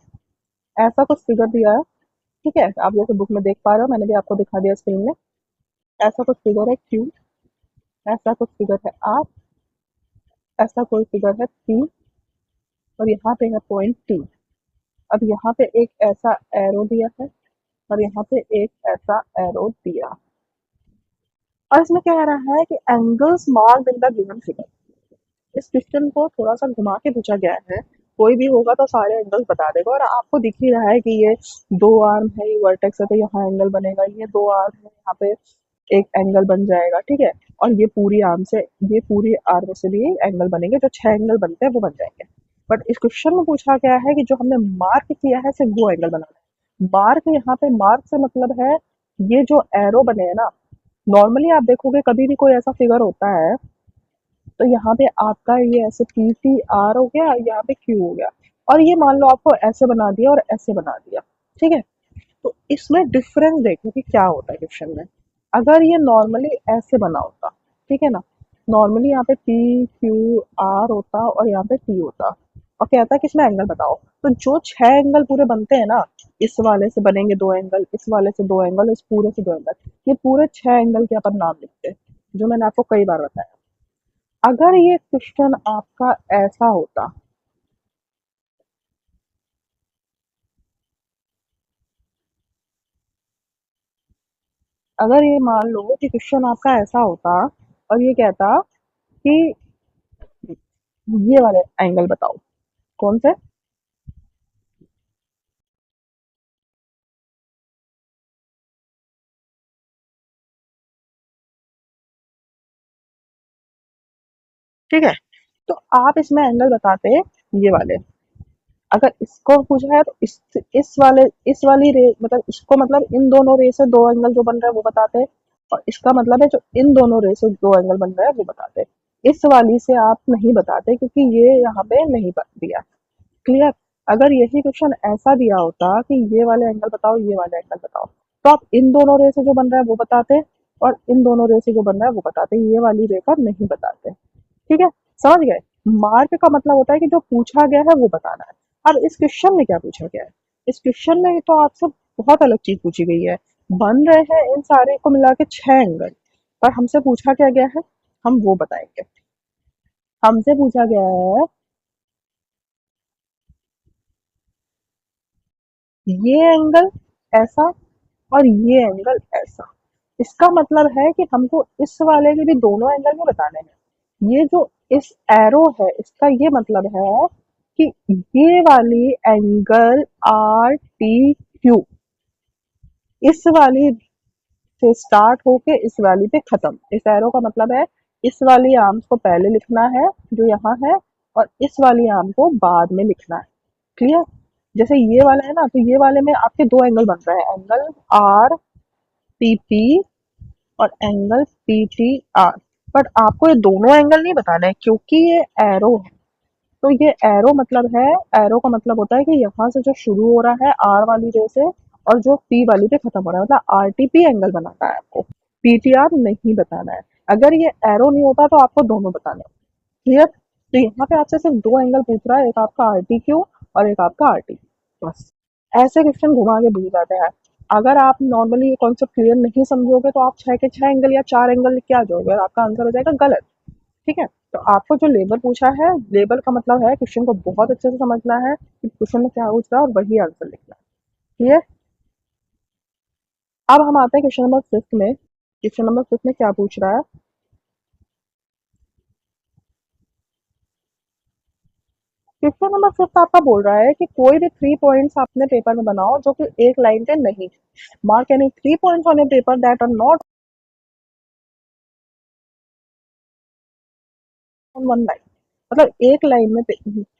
ऐसा कुछ फिगर दिया है, ठीक है, आप जैसे बुक में देख पा रहे हो, मैंने भी आपको दिखा दिया स्क्रीन में। ऐसा कुछ फिगर है क्यू, ऐसा कुछ फिगर है आर, ऐसा कोई फिगर है पी, और यहाँ पे है पॉइंट टी। अब यहाँ पे एक ऐसा एरो दिया है और यहाँ पे एक ऐसा एरो दिया, और इसमें क्या कह रहा है कि angles marked in the given figure. इस क्वेश्चन को थोड़ा सा घुमा के पूछा गया है। कोई भी होगा तो सारे एंगल्स बता देगा, और आपको दिख ही रहा है कि ये दो आर्म है, ये वर्टेक्स है तो यहाँ एंगल बनेगा, ये दो आर्म है यहाँ पे एक एंगल बन जाएगा, ठीक है। और ये पूरी आर्म से, ये पूरी आर्म से भी एंगल बनेंगे, जो 6 एंगल बनते हैं वो बन जाएंगे। बट इस क्वेश्चन में पूछा गया है कि जो हमने मार्क किया है सिर्फ वो एंगल बनाना है। मार्क, यहाँ पे मार्क से मतलब है ये जो एरो बने हैं ना, नॉर्मली आप देखोगे कभी भी कोई ऐसा फिगर होता है तो यहाँ पे आपका ये ऐसे पी टी आर हो गया, यहाँ पे क्यू हो गया, और ये मान लो आपको ऐसे बना दिया और ऐसे बना दिया, ठीक है। तो इसमें डिफरेंस देखो कि क्या होता है क्वेश्चन में। अगर ये नॉर्मली ऐसे बना होता, ठीक है ना, नॉर्मली यहाँ पे पी क्यू आर होता और यहाँ पे टी होता, और कहता है कि इसमें एंगल बताओ, तो जो 6 एंगल पूरे बनते हैं ना, इस वाले से बनेंगे 2 एंगल, इस वाले से 2 एंगल, इस पूरे से 2 एंगल, ये पूरे 6 एंगल के अपन नाम लिखते हैं, जो मैंने आपको कई बार बताया। अगर ये क्वेश्चन आपका ऐसा होता, अगर ये मान लो कि क्वेश्चन आपका ऐसा होता और ये कहता कि ये वाले एंगल बताओ, कौन से, ठीक है, तो आप इसमें एंगल बताते ये वाले। अगर इसको पूछा है तो इस वाले, इस वाली रे मतलब इसको, मतलब इन दोनों रे से 2 एंगल जो बन रहा है वो बताते, और इसका मतलब है जो इन दोनों रे से 2 एंगल बन रहा है वो बताते। इस वाली से आप नहीं बताते क्योंकि ये यहाँ पे नहीं दिया। क्लियर। अगर यही क्वेश्चन ऐसा दिया होता कि ये वाले एंगल बताओ, ये वाले एंगल बताओ, तो आप इन दोनों रे से जो बन रहा है वो बताते, और इन दोनों रे से जो बन रहा है वो बताते, ये वाली रे का नहीं बताते। ठीक है, समझ गए। मार्क का मतलब होता है कि जो पूछा गया है वो बताना है। अब इस क्वेश्चन में क्या पूछा गया है, इस क्वेश्चन में तो आपसे बहुत अलग चीज पूछी गई है। बन रहे हैं इन सारे को मिला के 6 एंगल, पर हमसे पूछा क्या गया है, हम वो बताएंगे। हमसे पूछा गया है ये एंगल ऐसा और ये एंगल ऐसा। इसका मतलब है कि हमको इस वाले के भी दोनों एंगल में बताने हैं। ये जो इस एरो है इसका ये मतलब है कि ये वाली एंगल आर टी क्यू इस वाली से स्टार्ट होके इस वाली पे खत्म। इस एरो का मतलब है इस वाली आर्म्स को पहले लिखना है जो यहाँ है, और इस वाली आर्म को बाद में लिखना है। क्लियर। जैसे ये वाला है ना, तो ये वाले में आपके 2 एंगल बन रहे हैं, एंगल आर पी पी और angle P T R. But आपको ये दोनों एंगल नहीं बताना है क्योंकि ये एरो है। तो ये एरो मतलब है, एरो का मतलब होता है कि यहाँ से जो शुरू हो रहा है आर वाली रे से, और जो पी वाली पे खत्म हो रहा है, मतलब आर टी पी एंगल बनाना है आपको, पी टी आर नहीं बताना है। अगर ये एरो नहीं होता तो आपको दोनों बताने हैं। क्लियर। तो यहाँ पे आपसे सिर्फ 2 एंगल पूछ रहा है, एक आपका आर टी क्यू और एक आपका आर टी, बस। ऐसे क्वेश्चन घुमा के पूछ जाते हैं। अगर आप नॉर्मली ये कॉन्सेप्ट क्लियर नहीं समझोगे तो आप 6 के 6 एंगल या 4 एंगल लिख के आ जाओगे और आपका आंसर हो जाएगा गलत। ठीक है, तो आपको जो लेबल पूछा है, लेबल का मतलब है क्वेश्चन को बहुत अच्छे से समझना है कि क्वेश्चन में क्या पूछ रहा है और वही आंसर लिखना है। क्लियर। अब हम आते हैं क्वेश्चन नंबर 5 में। क्वेश्चन नंबर 5 में क्या पूछ रहा है, क्वेश्चन नंबर 5 आपका बोल रहा है कि कोई भी 3 पॉइंट्स अपने पेपर में बनाओ जो कि एक लाइन पे नहीं। Mark any 3 points on a paper that are not on one line. मतलब एक लाइन में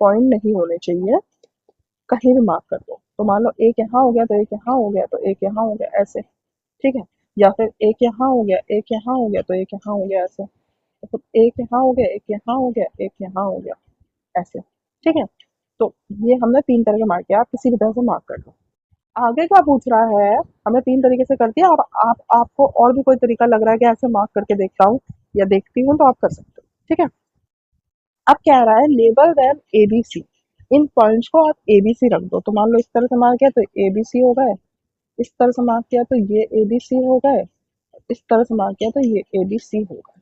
पॉइंट नहीं होने चाहिए, कहीं भी मार्क कर दो। तो मान लो एक यहाँ हो गया तो एक यहाँ हो गया तो एक यहाँ हो गया, ऐसे। ठीक है, या फिर एक यहाँ हो गया, एक यहाँ हो गया तो एक यहाँ हो गया, ऐसे। तो एक यहाँ हो गया, एक यहाँ हो गया, एक यहाँ हो गया, ऐसे। ठीक है, तो ये हमने 3 तरह के मार्क किया, आप किसी भी तरह से मार्क कर लो। आगे क्या पूछ रहा है, हमने 3 तरीके से कर दिया, अब आपको और भी कोई तरीका लग रहा है कि ऐसे मार्क करके देखता हूँ या देखती हूँ, तो आप कर सकते हो। ठीक है, अब कह रहा है लेबल देम एबीसी, इन पॉइंट्स को आप एबीसी रख दो। तो मान लो इस तरह से मार्क किया तो एबीसी हो गए, इस तरह से मार्क किया तो ये एबीसी हो गए, इस तरह से मार्क किया तो ये एबीसी हो गए।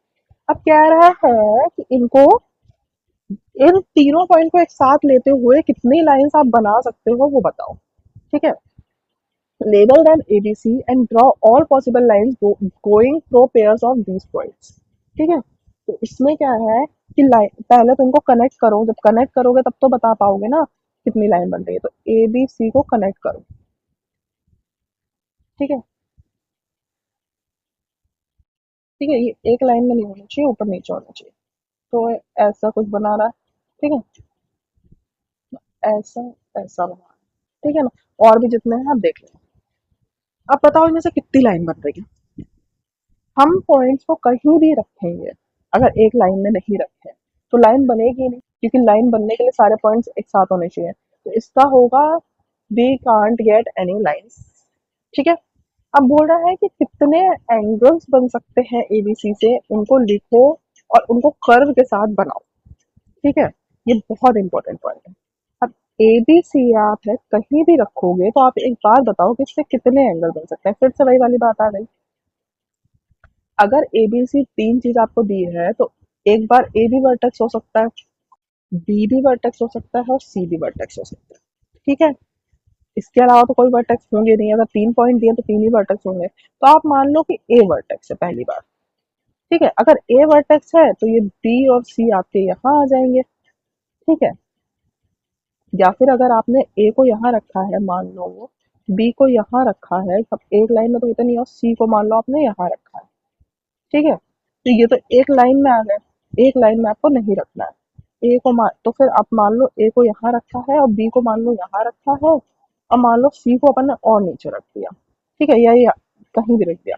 अब कह रहा है कि इनको, इन तीनों पॉइंट को एक साथ लेते हुए कितनी लाइंस आप बना सकते हो वो बताओ। ठीक है, label them ABC and draw all possible lines going through pairs of these points। ठीक है, तो इसमें क्या है कि लाइन पहले तो इनको कनेक्ट करो, जब कनेक्ट करोगे तब तो बता पाओगे ना कितनी लाइन बन रही है। तो ए बी सी को कनेक्ट करो। ठीक है, ठीक है, ये एक लाइन में नहीं होनी चाहिए, ऊपर नीचे होना चाहिए। तो ऐसा कुछ बना रहा है। ठीक है, ऐसा, ऐसा बना रहा है। ठीक है ना, और भी जितने हैं आप देख लो। अब बताओ इनमें से कितनी लाइन बन रही है। हम पॉइंट्स को कहीं भी रखेंगे, अगर एक लाइन में नहीं रखे तो लाइन बनेगी नहीं, क्योंकि लाइन बनने के लिए सारे पॉइंट्स एक साथ होने चाहिए। तो इसका होगा we can't get any lines. ठीक है, अब बोल रहा है कि कितने एंगल्स बन सकते हैं एबीसी से, उनको लिखो और उनको कर्व के साथ बनाओ। ठीक है, ये बहुत इंपॉर्टेंट पॉइंट है। अब ए बी सी आप है कहीं भी रखोगे तो आप एक बार बताओ कि इससे कितने एंगल बन सकते हैं। फिर से वही वाली बात आ गई, अगर ए बी सी 3 चीज आपको दी है तो एक बार ए भी वर्टेक्स हो सकता है, बी भी वर्टेक्स हो सकता है और सी भी वर्टेक्स हो सकता है। ठीक है, इसके अलावा तो कोई वर्टेक्स होंगे नहीं, अगर 3 पॉइंट दिए तो 3 ही वर्टेक्स होंगे। तो आप मान लो कि ए वर्टेक्स है पहली बार। ठीक है, अगर ए वर्टेक्स है तो ये बी और सी आपके यहाँ आ जाएंगे। ठीक है, या फिर अगर आपने ए को यहाँ रखा है, मान लो बी को यहाँ रखा है, सब एक लाइन में तो होता नहीं, और सी को मान लो आपने यहाँ रखा है। ठीक है, तो ये तो एक लाइन में आ गए, एक लाइन में आपको नहीं रखना है। ए को मान, तो फिर आप मान लो ए को यहाँ रखा है और बी को मान लो यहाँ रखा है, और मान लो सी को अपन ने और नीचे रख दिया। ठीक है, या ये कहीं भी रख दिया।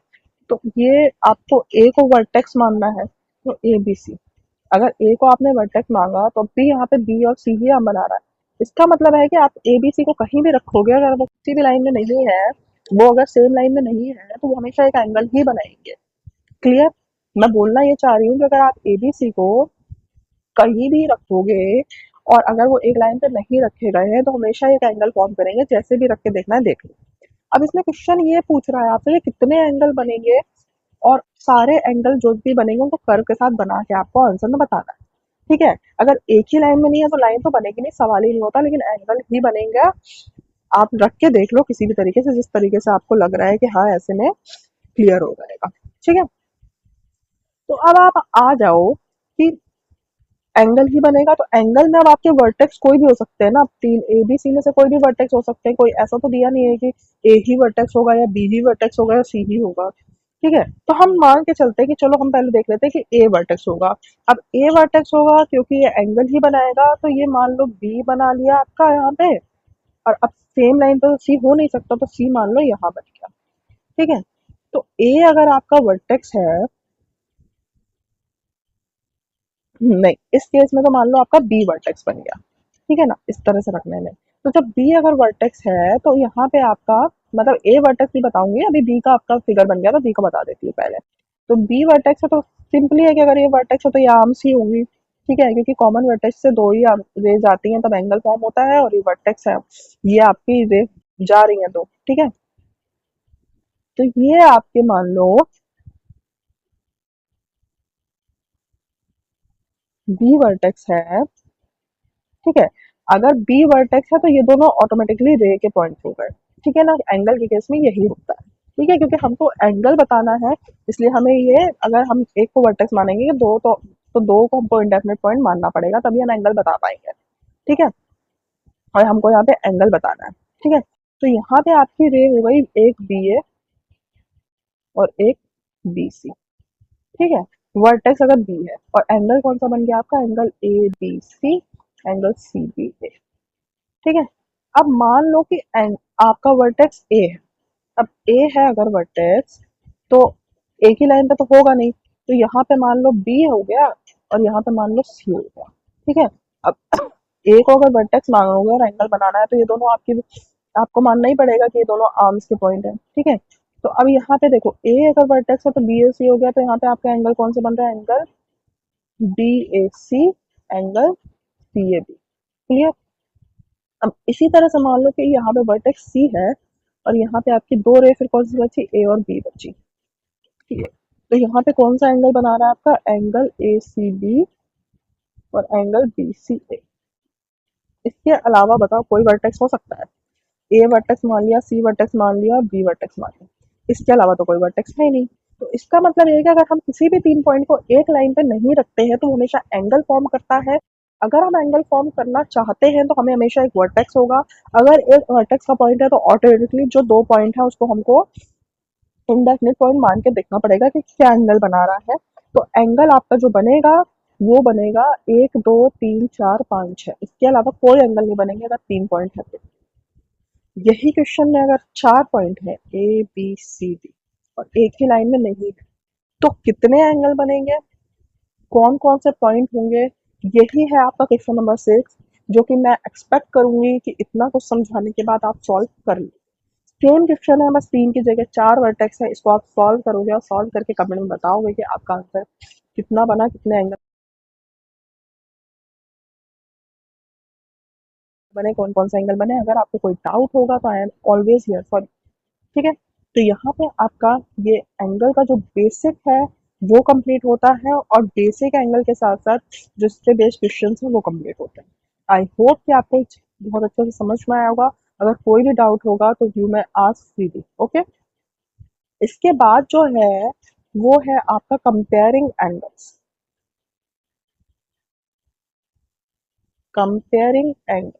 तो ये आपको ए को वर्टेक्स मानना है, तो ए बी सी, अगर ए को आपने वर्टेक्स मांगा तो भी यहाँ पे बी और सी ही आप बना रहा है। इसका मतलब है कि आप ए बी सी को कहीं भी रखोगे, अगर वो किसी भी लाइन में नहीं है, वो अगर सेम लाइन में नहीं है तो वो हमेशा एक एंगल ही बनाएंगे। क्लियर, मैं बोलना ये चाह रही हूँ कि अगर आप एबीसी को कहीं भी रखोगे और अगर वो एक लाइन पे नहीं रखे गए हैं तो हमेशा एक एंगल फॉर्म करेंगे, जैसे भी रख के देखना है देख लो। अब इसमें क्वेश्चन ये पूछ रहा है आपसे कि कितने एंगल बनेंगे, और सारे एंगल जो भी बनेंगे उनको कर्व के साथ बना के आपको आंसर में बताना है। ठीक है, अगर एक ही लाइन में नहीं है तो लाइन तो बनेगी नहीं, सवाल ही नहीं होता, लेकिन एंगल ही बनेगा। आप रख के देख लो किसी भी तरीके से, जिस तरीके से आपको लग रहा है कि हाँ ऐसे में क्लियर हो जाएगा। ठीक है, तो अब आप आ जाओ कि एंगल ही बनेगा, तो एंगल में अब आपके वर्टेक्स कोई भी हो सकते हैं ना, तीन ए बी सी में से कोई भी वर्टेक्स हो सकते हैं, कोई ऐसा तो दिया नहीं है कि ए ही वर्टेक्स होगा या बी ही वर्टेक्स होगा या सी ही होगा। ठीक है, तो हम मान के चलते हैं कि चलो हम पहले देख लेते हैं कि ए वर्टेक्स होगा। अब ए वर्टेक्स होगा क्योंकि ये एंगल ही बनाएगा, तो ये मान लो बी बना लिया आपका यहाँ पे, और अब सेम लाइन पे तो सी हो नहीं सकता, तो सी मान लो यहाँ बन गया। ठीक है, तो ए अगर आपका वर्टेक्स है, नहीं, इस केस में तो मान लो आपका बी वर्टेक्स बन गया। ठीक है ना, इस तरह से रखने में। तो जब बी अगर वर्टेक्स है तो यहाँ पे आपका, मतलब ए वर्टेक्स भी बताऊंगी, अभी बी का आपका फिगर बन गया तो बी को बता देती हूँ पहले। तो बी वर्टेक्स है तो सिंपली है कि अगर ये वर्टेक्स है तो ये आर्म्स ही होंगी। ठीक है, क्योंकि कॉमन वर्टेक्स से दो ही रेज आती हैं तब एंगल फॉर्म होता है, और ये वर्टेक्स है, ये आपकी रेज जा रही है दो। ठीक है, तो ये आपके मान लो बी वर्टेक्स है। ठीक है, अगर बी वर्टेक्स है तो ये दोनों ऑटोमेटिकली रे के पॉइंट्स हो गए। ठीक है ना, एंगल के केस में यही होता है। ठीक है, क्योंकि हमको एंगल बताना है, इसलिए हमें ये, अगर हम एक को वर्टेक्स मानेंगे कि दो, तो दो को हमको इंडेफिनेट पॉइंट मानना पड़ेगा, तभी हम एंगल बता पाएंगे। ठीक है, और हमको यहाँ पे एंगल बताना है। ठीक है, तो यहाँ पे आपकी रे हो गई एक बी ए और एक बी सी। ठीक है, वर्टेक्स अगर बी है, और एंगल कौन सा बन गया आपका, angle A B C, angle C B A. ठीक है, अब मान लो कि आपका वर्टेक्स ए है। अब ए है अगर वर्टेक्स, तो एक ही लाइन पे तो होगा नहीं, तो यहाँ पे मान लो बी हो गया और यहाँ पे मान लो सी हो गया। ठीक है। अब ए को अगर वर्टेक्स मानोगे और एंगल बनाना है तो ये दोनों आपको मानना ही पड़ेगा कि ये दोनों आर्म्स के पॉइंट है। ठीक है। तो अब यहाँ पे देखो ए अगर वर्टेक्स है तो बी ए सी हो गया, तो यहाँ पे आपका एंगल कौन सा बन रहा है, angle B A C, angle C A B. Clear. अब इसी तरह से मान लो कि यहाँ पे वर्टेक्स सी है और यहाँ पे आपकी दो रे फिर कौन सी बची, ए और बी बची। ठीक है। तो यहाँ पे कौन सा एंगल बना रहा है आपका, एंगल ए सी बी और एंगल बी सी ए। इसके अलावा बताओ कोई वर्टेक्स हो सकता है, ए वर्टेक्स मान लिया, सी वर्टेक्स मान लिया, बी वर्टेक्स मान लिया, इसके अलावा तो कोई वर्टेक्स है ही नहीं। तो इसका मतलब ये है कि अगर हम किसी भी तीन पॉइंट को एक लाइन पे नहीं रखते हैं तो वो हमेशा एंगल फॉर्म करता है। अगर हम एंगल फॉर्म करना चाहते हैं तो हमें हमेशा एक वर्टेक्स होगा। अगर एक वर्टेक्स का पॉइंट है तो ऑटोमेटिकली जो दो पॉइंट है उसको हमको इंडेफिनिट पॉइंट मान के देखना पड़ेगा कि क्या एंगल बना रहा है। तो एंगल आपका जो बनेगा वो बनेगा एक दो तीन चार पाँच छः, इसके अलावा कोई एंगल नहीं बनेंगे अगर तीन पॉइंट है तो। यही क्वेश्चन में अगर चार पॉइंट है ए बी सी डी और एक ही लाइन में नहीं है तो कितने एंगल बनेंगे, कौन कौन से पॉइंट होंगे, यही है आपका क्वेश्चन नंबर 6, जो कि मैं एक्सपेक्ट करूंगी कि इतना कुछ समझाने के बाद आप सॉल्व कर लो। सेम क्वेश्चन है, बस तीन की जगह चार वर्टेक्स है, इसको आप सॉल्व करोगे और सॉल्व करके कमेंट में बताओगे कि आपका आंसर कितना बना, कितने एंगल बने, कौन कौन से एंगल बने। अगर आपको कोई डाउट होगा तो I am always here for. ठीक है। तो यहाँ पे आपका ये एंगल का जो बेसिक है वो कंप्लीट होता है और बेसिक एंगल के साथ साथ जो इससे बेस्ड क्वेश्चन है वो कंप्लीट होते हैं। आई होप कि आपको बहुत अच्छे से समझ में आया होगा। अगर कोई भी डाउट होगा तो यू में आस्क फ्रीली। ओके। इसके बाद जो है वो है आपका comparing angles. Comparing angle,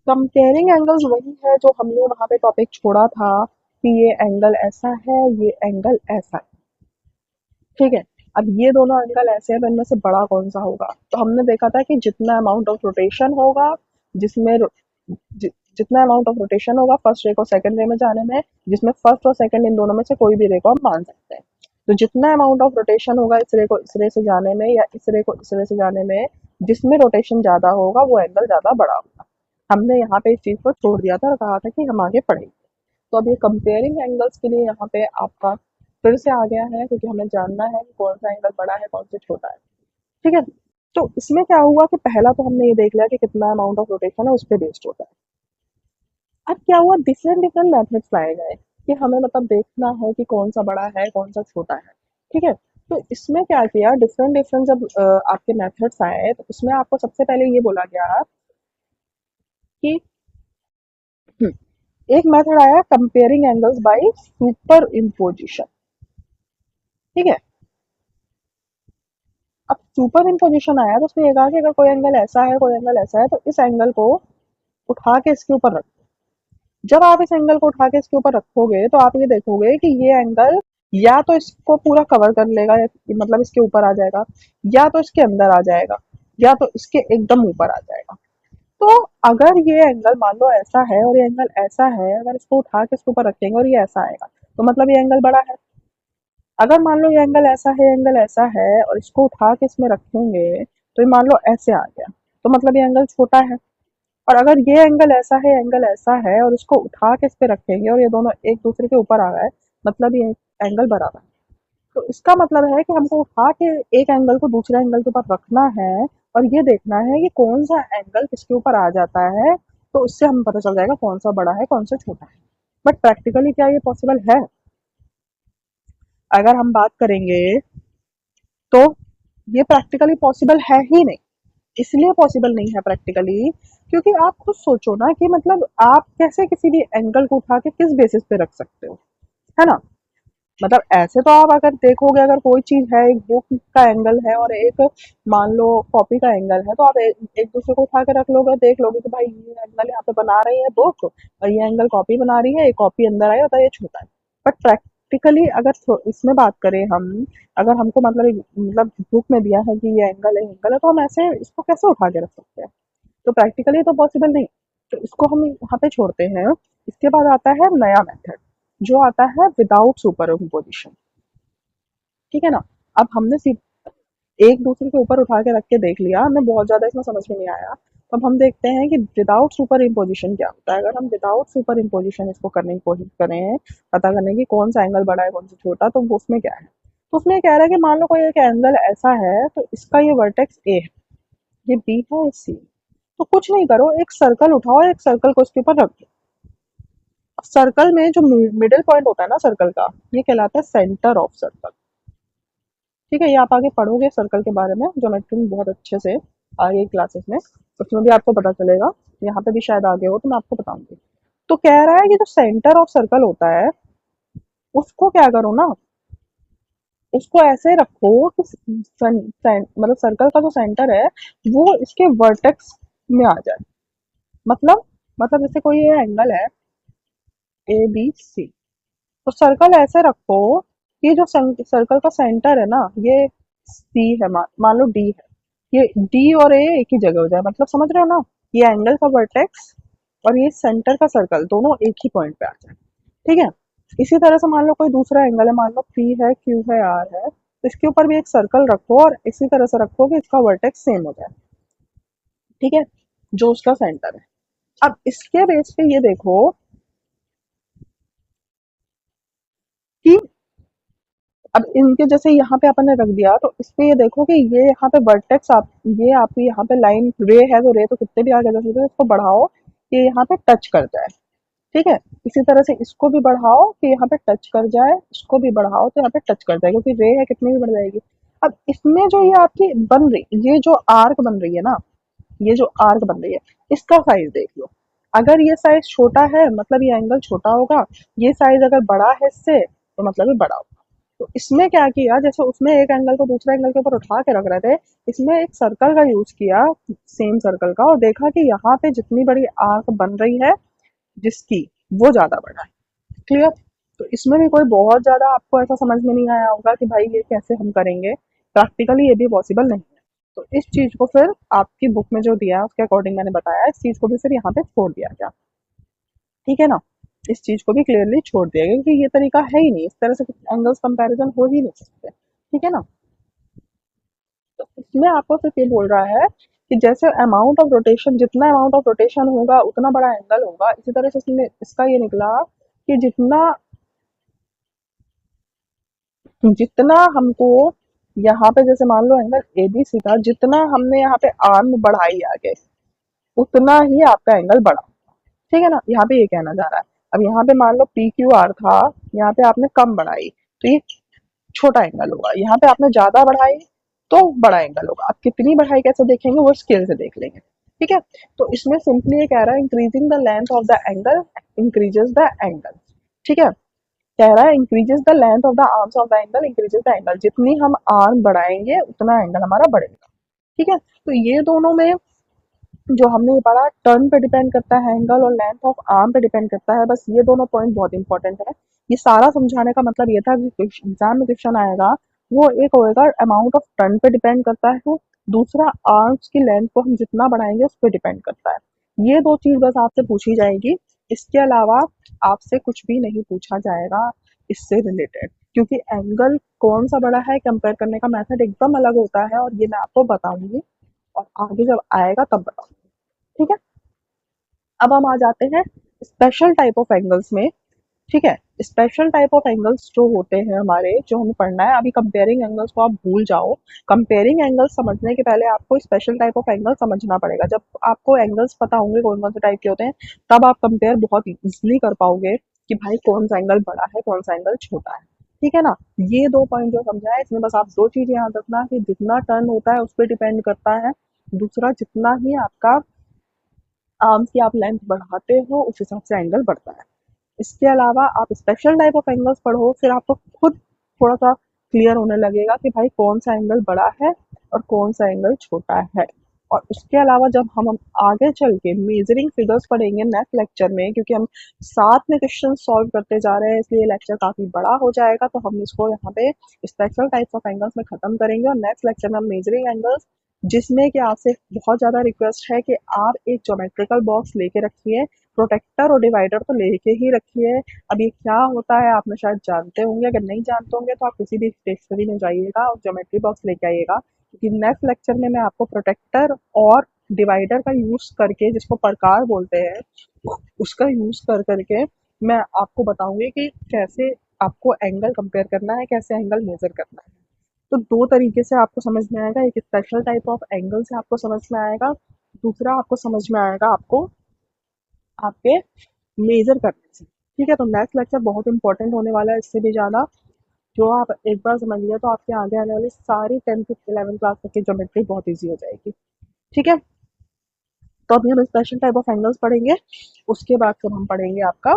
comparing angles वही है जो हमने वहां पे टॉपिक छोड़ा था कि ये एंगल ऐसा है, ये एंगल ऐसा है। ठीक है। अब ये दोनों एंगल ऐसे हैं तो इनमें से बड़ा कौन सा होगा, तो हमने देखा था कि जितना अमाउंट ऑफ रोटेशन होगा, जिसमें जि, जितना अमाउंट ऑफ रोटेशन होगा फर्स्ट रे को सेकंड रे में जाने में, जिसमें फर्स्ट और सेकंड इन दोनों में से कोई भी रे को हम मान सकते हैं। तो जितना अमाउंट ऑफ रोटेशन होगा इस रे को इस रे से जाने में या इस रे को इस रे से जाने में, जिसमें रोटेशन ज्यादा होगा वो एंगल ज्यादा बड़ा होगा। हमने यहाँ पे इस चीज को छोड़ दिया था और कहा था कि हम आगे पढ़ेंगे। तो अब ये कंपेयरिंग एंगल्स के लिए यहाँ पे आपका फिर से आ गया है, क्योंकि हमें जानना है कि कौन सा एंगल बड़ा है कौन सा छोटा है। ठीक है। तो इसमें क्या हुआ कि पहला तो हमने ये देख लिया कि कितना अमाउंट ऑफ रोटेशन है उस पर बेस्ड होता है। अब क्या हुआ, डिफरेंट डिफरेंट मेथड्स लाए गए कि हमें मतलब देखना है कि कौन सा बड़ा है कौन सा छोटा है। ठीक है। तो इसमें क्या किया, डिफरेंट डिफरेंट जब आपके मेथड्स आए तो इसमें आपको सबसे पहले ये बोला गया कि हम्म, एक मेथड आया comparing angles by super imposition. ठीक है। अब सुपर इम्पोजिशन आया तो उसने ये कहा कि अगर कोई एंगल ऐसा है कोई एंगल ऐसा है तो इस एंगल को उठा के इसके ऊपर रखो। जब आप इस एंगल को उठा के इसके ऊपर रखोगे तो आप ये देखोगे कि ये एंगल या तो इसको पूरा कवर कर लेगा, मतलब इसके ऊपर आ जाएगा, या तो इसके अंदर आ जाएगा, या तो इसके एकदम ऊपर आ जाएगा। तो अगर ये एंगल मान लो ऐसा है और ये एंगल ऐसा है, अगर इसको उठा के इसके ऊपर रखेंगे और ये ऐसा आएगा तो मतलब ये एंगल बड़ा है। अगर मान लो ये एंगल ऐसा है एंगल ऐसा है और इसको उठा के इसमें रखेंगे तो ये मान लो ऐसे आ गया तो मतलब ये एंगल छोटा है। और अगर ये एंगल ऐसा है और इसको उठा के इस पे रखेंगे और ये दोनों एक दूसरे के ऊपर आ रहा है मतलब ये एंगल बराबर है। तो इसका मतलब है कि हमको उठा के एक एंगल को दूसरे एंगल के ऊपर रखना है और ये देखना है कि कौन सा एंगल किसके ऊपर आ जाता है, तो उससे हमें पता चल जाएगा कौन सा बड़ा है कौन सा छोटा है। बट प्रैक्टिकली क्या ये पॉसिबल है, अगर हम बात करेंगे तो ये प्रैक्टिकली पॉसिबल है ही नहीं। इसलिए पॉसिबल नहीं है प्रैक्टिकली क्योंकि आप खुद सोचो ना कि मतलब आप कैसे किसी भी एंगल को उठा के किस बेसिस पे रख सकते हो, है ना। मतलब ऐसे तो आप अगर देखोगे, अगर कोई चीज है एक बुक का एंगल है और एक मान लो कॉपी का एंगल है, तो आप एक दूसरे को उठा के रख लोगे, देख लोगे कि भाई ये एंगल यहाँ पे बना रही है बुक और ये एंगल कॉपी बना रही है, ये कॉपी अंदर आई होता है ये छोटा है। बट प्रैक्टिकली अगर इसमें बात करें हम, अगर हमको मतलब बुक में दिया है कि ये एंगल है तो हम ऐसे इसको कैसे उठा के रख सकते हैं। तो प्रैक्टिकली तो पॉसिबल नहीं, तो इसको हम यहाँ पे छोड़ते हैं। इसके बाद आता है नया मेथड, जो आता है विदाउट सुपर इम्पोजिशन। ठीक है ना। अब हमने एक दूसरे के ऊपर उठा के रख के देख लिया, हमें बहुत ज्यादा इसमें समझ में नहीं आया, तो अब हम देखते हैं कि विदाउट सुपर इम्पोजिशन क्या होता है। अगर हम विदाउट सुपर इम्पोजिशन इसको करने की कोशिश करें, पता करने की कौन सा एंगल बड़ा है कौन सा छोटा, तो वो उसमें क्या है। तो उसमें कह रहा है कि मान लो कोई एक एंगल ऐसा है, तो इसका ये वर्टेक्स ए है, ये बी है, ये सी। तो कुछ नहीं करो, एक सर्कल उठाओ, एक सर्कल को उसके ऊपर रख दो। सर्कल में जो मिडिल पॉइंट होता है ना सर्कल का, ये कहलाता है सेंटर ऑफ सर्कल। ठीक है, ये आप आगे पढ़ोगे सर्कल के बारे में ज्योमेट्री में बहुत अच्छे से, आगे क्लासेस में उसमें भी आपको पता चलेगा। यहाँ पे भी शायद आगे हो तो मैं आपको बताऊंगी। तो कह रहा है कि जो सेंटर ऑफ सर्कल होता है, उसको क्या करो ना, उसको ऐसे रखो कि मतलब सर्कल का जो सेंटर है वो इसके वर्टेक्स में आ जाए। मतलब जैसे कोई ये एंगल है ए बी सी, तो सर्कल ऐसे रखो कि जो सर्कल का सेंटर है ना, ये सी है, मान लो डी है, ये डी और ए एक ही जगह हो जाए। मतलब समझ रहे हो ना, ये एंगल का वर्टेक्स और ये सेंटर का सर्कल दोनों एक ही पॉइंट पे आ जाए। ठीक है। इसी तरह से मान लो कोई दूसरा एंगल है, मान लो पी है, क्यू है, आर है, तो इसके ऊपर भी एक सर्कल रखो और इसी तरह से रखो कि इसका वर्टेक्स सेम हो जाए। ठीक है, जो उसका सेंटर है। अब इसके बेस पे ये देखो कि अब इनके जैसे यहाँ पे अपन ने रख दिया, तो इस पे ये देखो कि ये यहाँ पे वर्टेक्स, आप ये आपकी यहाँ पे लाइन रे है, तो रे तो कितने भी आगे जा सकते हो, इसको बढ़ाओ कि यहाँ पे टच कर जाए। ठीक है। इसी तरह से इसको भी बढ़ाओ कि यहाँ पे टच कर जाए, इसको भी बढ़ाओ तो यहाँ पे टच कर जाए, क्योंकि रे है कितनी भी बढ़ जाएगी। अब इसमें जो ये आपकी बन रही, ये जो आर्क बन रही है ना, ये जो आर्क बन रही है, इसका साइज देख लो। अगर ये साइज छोटा है मतलब ये एंगल छोटा होगा, ये साइज अगर बड़ा है इससे तो मतलब ये बड़ा होगा। तो इसमें क्या किया, जैसे उसमें एक एंगल को दूसरे एंगल के ऊपर उठा के रख रहे थे, इसमें एक सर्कल का यूज किया, सेम सर्कल का, और देखा कि यहाँ पे जितनी बड़ी आर्क बन रही है जिसकी, वो ज्यादा बड़ा है। क्लियर। तो इसमें भी कोई बहुत ज्यादा आपको ऐसा समझ में नहीं आया होगा कि भाई ये कैसे हम करेंगे, प्रैक्टिकली ये भी पॉसिबल नहीं है। तो इस चीज को फिर आपकी बुक में जो दिया है उसके अकॉर्डिंग मैंने बताया, इस चीज को भी फिर यहाँ पे छोड़ दिया गया। ठीक है ना। इस चीज को भी क्लियरली छोड़ दिया गया, क्योंकि ये तरीका है ही नहीं, इस तरह से एंगल्स कंपैरिजन हो ही नहीं सकते। ठीक है ना। तो इसमें आपको सिर्फ ये बोल रहा है कि जैसे अमाउंट ऑफ रोटेशन, जितना अमाउंट ऑफ रोटेशन होगा उतना बड़ा एंगल होगा। इसी तरह से इसमें इसका ये निकला कि जितना जितना हमको यहाँ पे, जैसे मान लो एंगल एबीसी था, जितना हमने यहाँ पे आर्म बढ़ाई आगे, उतना ही आपका एंगल बढ़ा। ठीक है ना, यहाँ पे ये कहना जा रहा है। अब यहाँ पे मान लो पी क्यू आर था, यहाँ पे आपने कम बढ़ाई, तो ये छोटा एंगल होगा। यहाँ पे आपने ज्यादा बढ़ाई तो बड़ा एंगल होगा। अब कितनी बढ़ाई कैसे देखेंगे, वो स्केल से देख लेंगे। ठीक है। तो इसमें सिंपली ये कह रहा है increasing the length of the angle increases the angle. ठीक है। कह रहा है increases the length of the arms of the angle increases the angle, जितनी हम आर्म बढ़ाएंगे उतना एंगल हमारा बढ़ेगा। ठीक है। तो ये दोनों में जो हमने ये पढ़ा, टर्न पे डिपेंड करता है एंगल, और लेंथ ऑफ आर्म पे डिपेंड करता है। बस ये दोनों पॉइंट बहुत इंपॉर्टेंट है। ये सारा समझाने का मतलब ये था कि एग्जाम में क्वेश्चन आएगा, वो एक होएगा अमाउंट ऑफ टर्न पे डिपेंड करता है, दूसरा आर्म्स की लेंथ को हम जितना बढ़ाएंगे उस पर डिपेंड करता है। ये दो चीज बस आपसे पूछी जाएगी, इसके अलावा आपसे कुछ भी नहीं पूछा जाएगा इससे रिलेटेड, क्योंकि एंगल कौन सा बड़ा है कंपेयर करने का मेथड एकदम अलग होता है, और ये मैं आपको बताऊंगी, और आगे जब आएगा तब बताऊंगी। ठीक है। अब हम आ जाते हैं स्पेशल टाइप ऑफ एंगल्स में। ठीक है। स्पेशल टाइप ऑफ एंगल्स जो होते हैं हमारे, जो हमें पढ़ना है अभी, कंपेयरिंग एंगल्स को आप भूल जाओ। कंपेयरिंग एंगल्स समझने के पहले आपको स्पेशल टाइप ऑफ एंगल समझना पड़ेगा। जब आपको एंगल्स पता होंगे कौन कौन से टाइप के होते हैं, तब आप कंपेयर बहुत इजिली कर पाओगे कि भाई कौन सा एंगल बड़ा है कौन सा एंगल छोटा है। ठीक है ना। ये दो पॉइंट जो समझा है, इसमें बस आप दो चीज याद रखना कि जितना टर्न होता है उस पर डिपेंड करता है, दूसरा जितना ही आपका आर्म्स की आप लेंथ बढ़ाते हो उस हिसाब से एंगल बढ़ता है। इसके अलावा आप स्पेशल टाइप ऑफ एंगल्स पढ़ो, फिर आपको खुद थोड़ा सा क्लियर होने लगेगा कि भाई कौन सा एंगल बड़ा है और कौन सा एंगल छोटा है। और उसके अलावा जब हम आगे चल के मेजरिंग फिगर्स पढ़ेंगे नेक्स्ट लेक्चर में, क्योंकि हम साथ में क्वेश्चन सॉल्व करते जा रहे हैं इसलिए लेक्चर काफी बड़ा हो जाएगा, तो हम इसको यहाँ पे स्पेशल टाइप्स ऑफ एंगल्स में खत्म करेंगे, और नेक्स्ट लेक्चर में हम मेजरिंग एंगल्स जिसमें कि आपसे बहुत ज़्यादा रिक्वेस्ट है कि आप एक ज्योमेट्रिकल बॉक्स लेके रखिए, प्रोटेक्टर और डिवाइडर तो लेके ही रखिए। अब ये क्या होता है आप में शायद जानते होंगे, अगर नहीं जानते होंगे तो आप किसी भी स्टेशनरी में जाइएगा और ज्योमेट्री बॉक्स लेके आइएगा, क्योंकि नेक्स्ट लेक्चर में मैं आपको प्रोटेक्टर और डिवाइडर का यूज़ करके, जिसको प्रकार बोलते हैं, उसका यूज़ कर करके मैं आपको बताऊंगी कि कैसे आपको एंगल कंपेयर करना है, कैसे एंगल मेजर करना है। तो दो तरीके से आपको समझ में आएगा, एक स्पेशल टाइप ऑफ एंगल से आपको समझ में आएगा, दूसरा आपको समझ में आएगा आपको आपके मेजर करने से। ठीक है, तो नेक्स्ट लेक्चर बहुत इंपॉर्टेंट होने वाला है, इससे भी ज़्यादा। जो आप एक बार समझ लिया तो आपके आगे आने वाली सारी 10th 11th क्लास तक की ज्योमेट्री बहुत ईजी हो जाएगी। ठीक है, तो अभी हम स्पेशल टाइप ऑफ एंगल्स पढ़ेंगे, उसके बाद फिर हम पढ़ेंगे आपका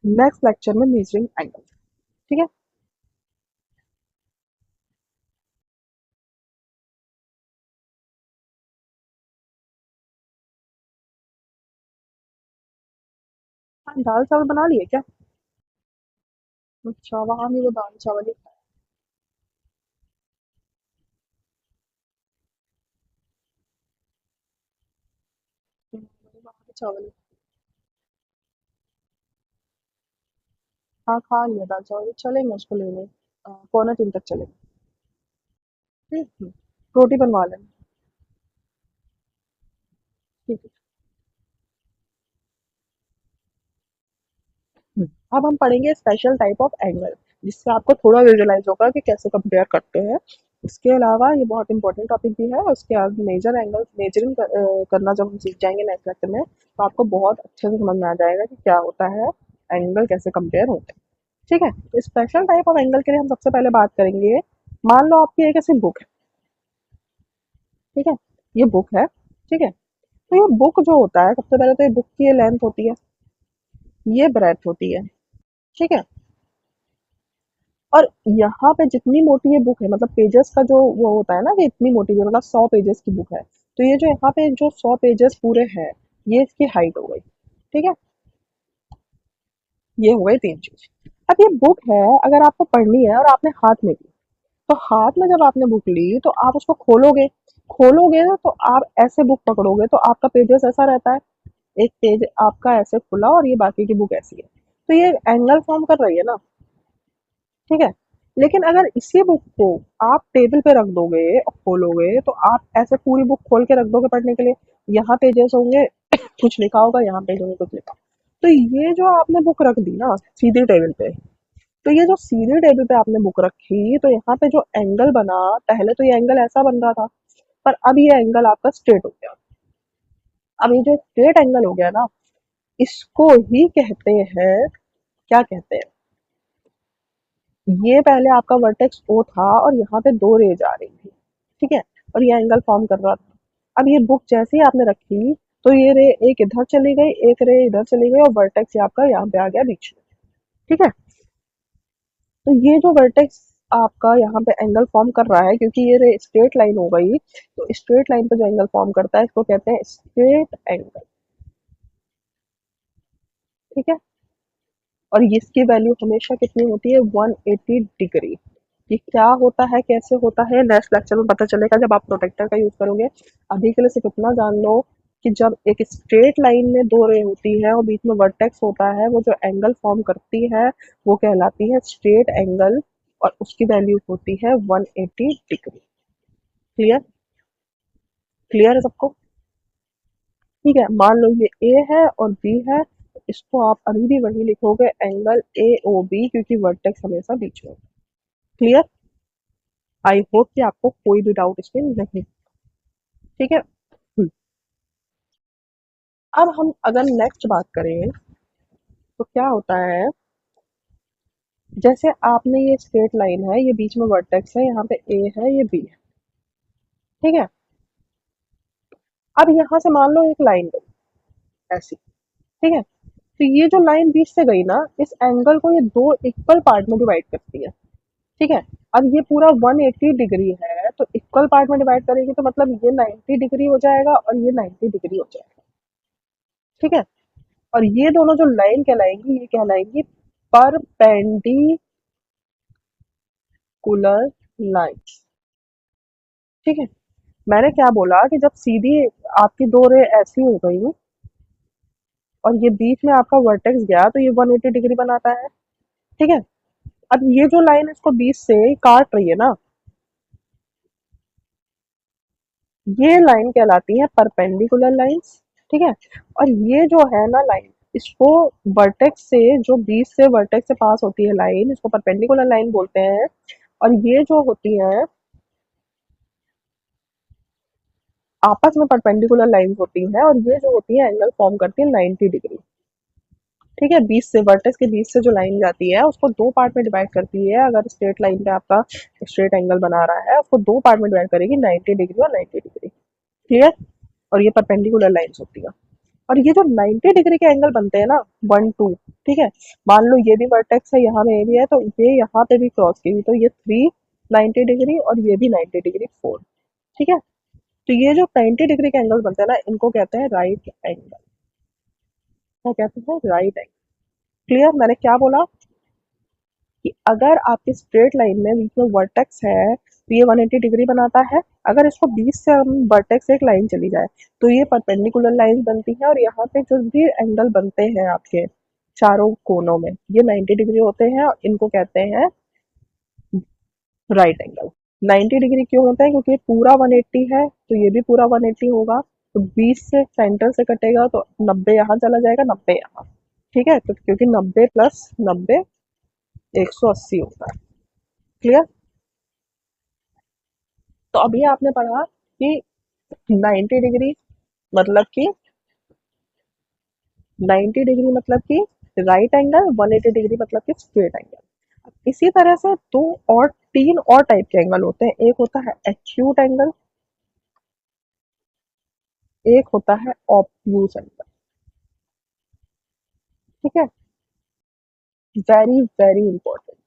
नेक्स्ट लेक्चर में मेजरिंग एंगल। ठीक है। हाँ, दाल चावल बना लिए क्या? अच्छा, वहाँ भी वो दाल चावल ही खाया। वहाँ भी चावल। हाँ, खा लिया दाल चावल, चलेंगे उसको लेने। 2:45 तक चलेंगे। रोटी बनवा लेंगे। ठीक है। अब हम पढ़ेंगे स्पेशल टाइप ऑफ एंगल, जिससे आपको थोड़ा विजुअलाइज होगा कि कैसे कंपेयर करते हैं। इसके अलावा ये बहुत इंपॉर्टेंट टॉपिक भी है, उसके बाद मेजर एंगल मेजरिंग करना जब हम सीख जाएंगे नेक्स्ट लेक्चर में, तो आपको बहुत अच्छे से समझ में आ जाएगा कि क्या होता है, एंगल कैसे कंपेयर होते हैं। ठीक है, तो स्पेशल टाइप ऑफ एंगल के लिए हम सबसे पहले बात करेंगे। मान लो आपकी एक ऐसी बुक है। ठीक है, ये बुक है। ठीक है, तो ये बुक जो होता है, सबसे पहले तो ये बुक की ये लेंथ होती है, ये ब्रेथ होती है। ठीक है, और यहाँ पे जितनी मोटी ये बुक है, मतलब पेजेस का जो वो होता है ना कि इतनी मोटी है, मतलब 100 पेजेस की बुक है, तो ये जो यहाँ पे जो 100 पेजेस पूरे हैं, ये इसकी हाइट हो गई। ठीक है, ये हो गई तीन चीज। अब ये बुक है, अगर आपको पढ़नी है और आपने हाथ में ली, तो हाथ में जब आपने बुक ली तो आप उसको खोलोगे। खोलोगे तो आप ऐसे बुक पकड़ोगे तो आपका पेजेस ऐसा रहता है, एक पेज आपका ऐसे खुला और ये बाकी की बुक ऐसी है, तो ये एंगल फॉर्म कर रही है ना। ठीक है, लेकिन अगर इसी बुक को आप टेबल पे रख दोगे और खोलोगे तो आप ऐसे पूरी बुक खोल के रख दोगे पढ़ने के लिए, यहाँ पेजेस होंगे कुछ लिखा होगा, यहाँ पेज होंगे कुछ लिखा, तो ये जो आपने बुक रख दी ना सीधी टेबल पे, तो ये जो सीधी टेबल पे आपने बुक रखी, तो यहाँ पे जो एंगल बना, पहले तो ये एंगल ऐसा बन रहा था, पर अब ये एंगल आपका स्ट्रेट हो गया। अब ये जो स्ट्रेट एंगल हो गया ना, इसको ही कहते हैं, क्या कहते हैं, ये पहले आपका वर्टेक्स ओ था और यहाँ पे दो रेज आ रही थी। ठीक है, और ये एंगल फॉर्म कर रहा था। अब ये बुक जैसे ही आपने रखी, तो ये रे एक इधर चली गई, एक रे इधर चली गई, और वर्टेक्स आपका यहाँ पे आ गया बीच में। ठीक है, तो ये जो वर्टेक्स आपका यहाँ पे एंगल फॉर्म कर रहा है, क्योंकि ये रे स्ट्रेट लाइन हो गई, तो स्ट्रेट लाइन पे जो एंगल फॉर्म करता है इसको कहते हैं स्ट्रेट एंगल। ठीक है, और इसकी वैल्यू हमेशा कितनी होती है, 180 डिग्री। ये क्या होता है, कैसे होता है, नेक्स्ट लेक्चर में पता चलेगा जब आप प्रोटेक्टर का यूज करोगे। अभी के लिए सिर्फ इतना जान लो कि जब एक स्ट्रेट लाइन में दो रे होती है और बीच में वर्टेक्स होता है, वो जो एंगल फॉर्म करती है वो कहलाती है स्ट्रेट एंगल, और उसकी वैल्यू होती है 180 डिग्री। क्लियर? क्लियर है सबको? ठीक है, मान लो ये ए है और बी है, तो इसको आप अभी भी वही लिखोगे, एंगल ए ओ बी, क्योंकि वर्टेक्स हमेशा बीच में। क्लियर? आई होप कि आपको कोई भी डाउट इसमें नहीं। ठीक है। अब हम अगर नेक्स्ट बात करें, तो क्या होता है, जैसे आपने ये स्ट्रेट लाइन है, ये बीच में वर्टेक्स है, यहाँ पे ए है, ये बी है। ठीक है, अब यहाँ से मान लो एक लाइन गई ऐसी। ठीक है, तो ये जो लाइन बीच से गई ना, इस एंगल को ये दो इक्वल पार्ट में डिवाइड करती है। ठीक है, अब ये पूरा 180 डिग्री है, तो इक्वल पार्ट में डिवाइड करेंगे तो मतलब ये 90 डिग्री हो जाएगा और ये 90 डिग्री हो जाएगा। ठीक है, और ये दोनों जो लाइन कहलाएंगी, ये कहलाएंगी परपेंडिकुलर लाइन। ठीक है। मैंने क्या बोला कि जब सीधी आपकी दो रे ऐसी हो गई और ये बीच में आपका वर्टेक्स गया तो ये 180 डिग्री बनाता है। ठीक है। अब ये जो लाइन इसको बीच से काट रही है ना, ये लाइन कहलाती है परपेंडिकुलर लाइंस। ठीक है। और ये जो है ना लाइन, इसको वर्टेक्स से, जो बीच से वर्टेक्स से पास होती है लाइन, इसको परपेंडिकुलर लाइन बोलते हैं। और ये जो होती है, आपस में परपेंडिकुलर लाइंस होती हैं, और ये जो होती है एंगल फॉर्म करती है 90 डिग्री। ठीक है। बीच से, वर्टेक्स के बीच से जो लाइन जाती है उसको दो पार्ट में डिवाइड करती है। अगर स्ट्रेट लाइन पे आपका स्ट्रेट एंगल बना रहा है, उसको दो पार्ट में डिवाइड करेगी, 90 डिग्री और 90 डिग्री। क्लियर। और ये परपेंडिकुलर लाइंस होती है। और ये जो 90 डिग्री के एंगल बनते हैं ना, 1 2, ठीक है, मान लो ये भी वर्टेक्स है, यहाँ में ये भी है, तो ये यहाँ पे भी क्रॉस की हुई, तो ये 3 90 डिग्री और ये भी 90 डिग्री, 4। ठीक है। तो ये जो 90 डिग्री के एंगल बनते हैं ना, इनको कहते हैं राइट एंगल। क्या कहते हैं? Right angle. क्लियर। मैंने क्या बोला कि अगर आपकी स्ट्रेट लाइन में बीच में वर्टेक्स है तो ये 180 डिग्री बनाता है। अगर इसको बीच से हम वर्टेक्स से एक लाइन चली जाए तो ये परपेंडिकुलर लाइन बनती है, और यहाँ पे जो भी एंगल बनते हैं आपके चारों कोनों में, ये 90 डिग्री होते हैं और इनको कहते हैं राइट एंगल। 90 डिग्री क्यों होता है? क्योंकि ये पूरा 180 है तो ये भी पूरा 180 होगा, तो 20 से सेंटर से कटेगा तो 90 यहाँ चला जाएगा, 90 यहाँ। ठीक है। तो क्योंकि 90 प्लस 90 180 होता है। क्लियर। तो अभी आपने पढ़ा कि 90 डिग्री मतलब कि 90 डिग्री मतलब कि राइट एंगल, 180 डिग्री मतलब कि स्ट्रेट एंगल। इसी तरह से दो और तीन और टाइप के एंगल होते हैं। एक होता है एक्यूट एंगल, एक होता है ऑब्ट्यूज एंगल। ठीक है। Very very important.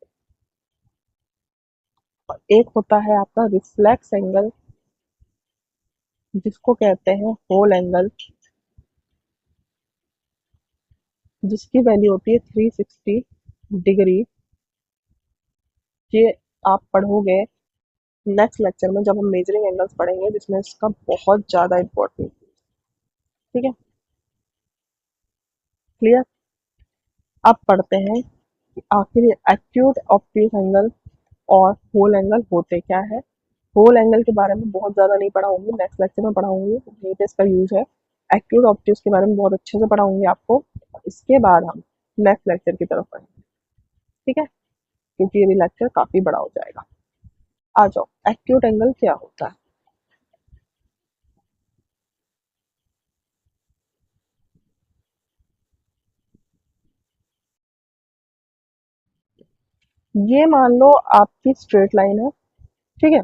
और एक होता है आपका रिफ्लेक्स एंगल, जिसको कहते हैं होल एंगल, जिसकी वैल्यू होती है 360 डिग्री। ये आप पढ़ोगे नेक्स्ट लेक्चर में जब हम मेजरिंग एंगल्स पढ़ेंगे, जिसमें इसका बहुत ज़्यादा इंपॉर्टेंट। ठीक है। क्लियर। अब पढ़ते हैं कि आखिर ये एक्यूट ऑब्ट्यूज एंगल और होल एंगल होते क्या है। होल एंगल के बारे में बहुत ज़्यादा नहीं पढ़ाऊंगी, नेक्स्ट लेक्चर में पढ़ाऊंगी, यहीं पे इसका यूज है। एक्यूट ऑब्ट्यूज के बारे में बहुत अच्छे से पढ़ाऊंगी आपको। इसके बाद हम नेक्स्ट लेक्चर की तरफ पढ़ेंगे। ठीक है। क्योंकि ये भी लेक्चर काफ़ी बड़ा हो जाएगा। आ जाओ, एक्यूट एंगल क्या होता है? ये मान लो आपकी स्ट्रेट लाइन है। ठीक है।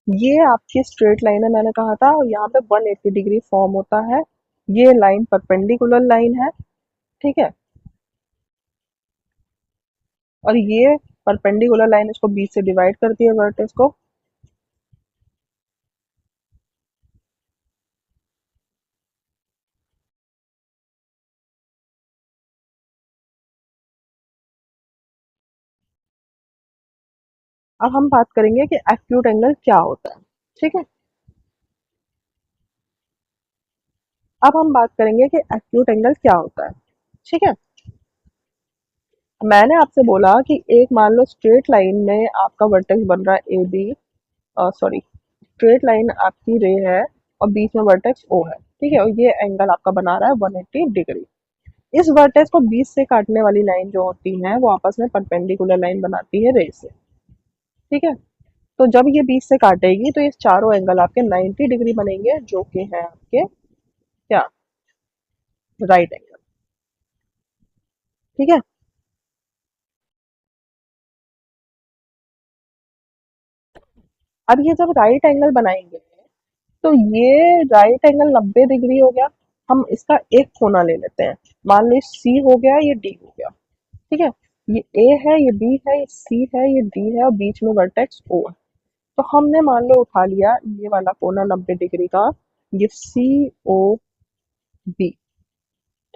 ये आपकी स्ट्रेट लाइन है, मैंने कहा था, और यहाँ पे 180 डिग्री फॉर्म होता है। ये लाइन परपेंडिकुलर लाइन है। ठीक है। और ये परपेंडिकुलर लाइन इसको बीच से डिवाइड करती है वर्टेक्स को। अब हम बात करेंगे कि एक्यूट एंगल क्या होता है। ठीक है। अब हम बात करेंगे कि एक्यूट एंगल क्या होता है। ठीक है। मैंने आपसे बोला कि एक मान लो स्ट्रेट लाइन में आपका वर्टेक्स बन रहा है A B, sorry, straight line आपकी रे है और बीच में वर्टेक्स ओ है। ठीक है। और ये एंगल आपका बना रहा है 180 डिग्री। इस वर्टेक्स को बीच से काटने वाली लाइन जो होती है वो आपस में परपेंडिकुलर लाइन बनाती है रे से। ठीक है। तो जब ये बीच से काटेगी तो ये चारों एंगल आपके 90 डिग्री बनेंगे, जो कि है आपके क्या? Right angle. ठीक है। अब ये जब राइट एंगल बनाएंगे तो ये राइट एंगल 90 डिग्री हो गया। हम इसका एक कोना ले लेते हैं, मान लो सी हो गया, ये डी हो गया। ठीक है, ये ए है, ये बी है, ये सी है, ये डी है और बीच में वर्टेक्स ओ है। तो हमने मान लो उठा लिया ये वाला कोना 90 डिग्री का, ये सी ओ बी।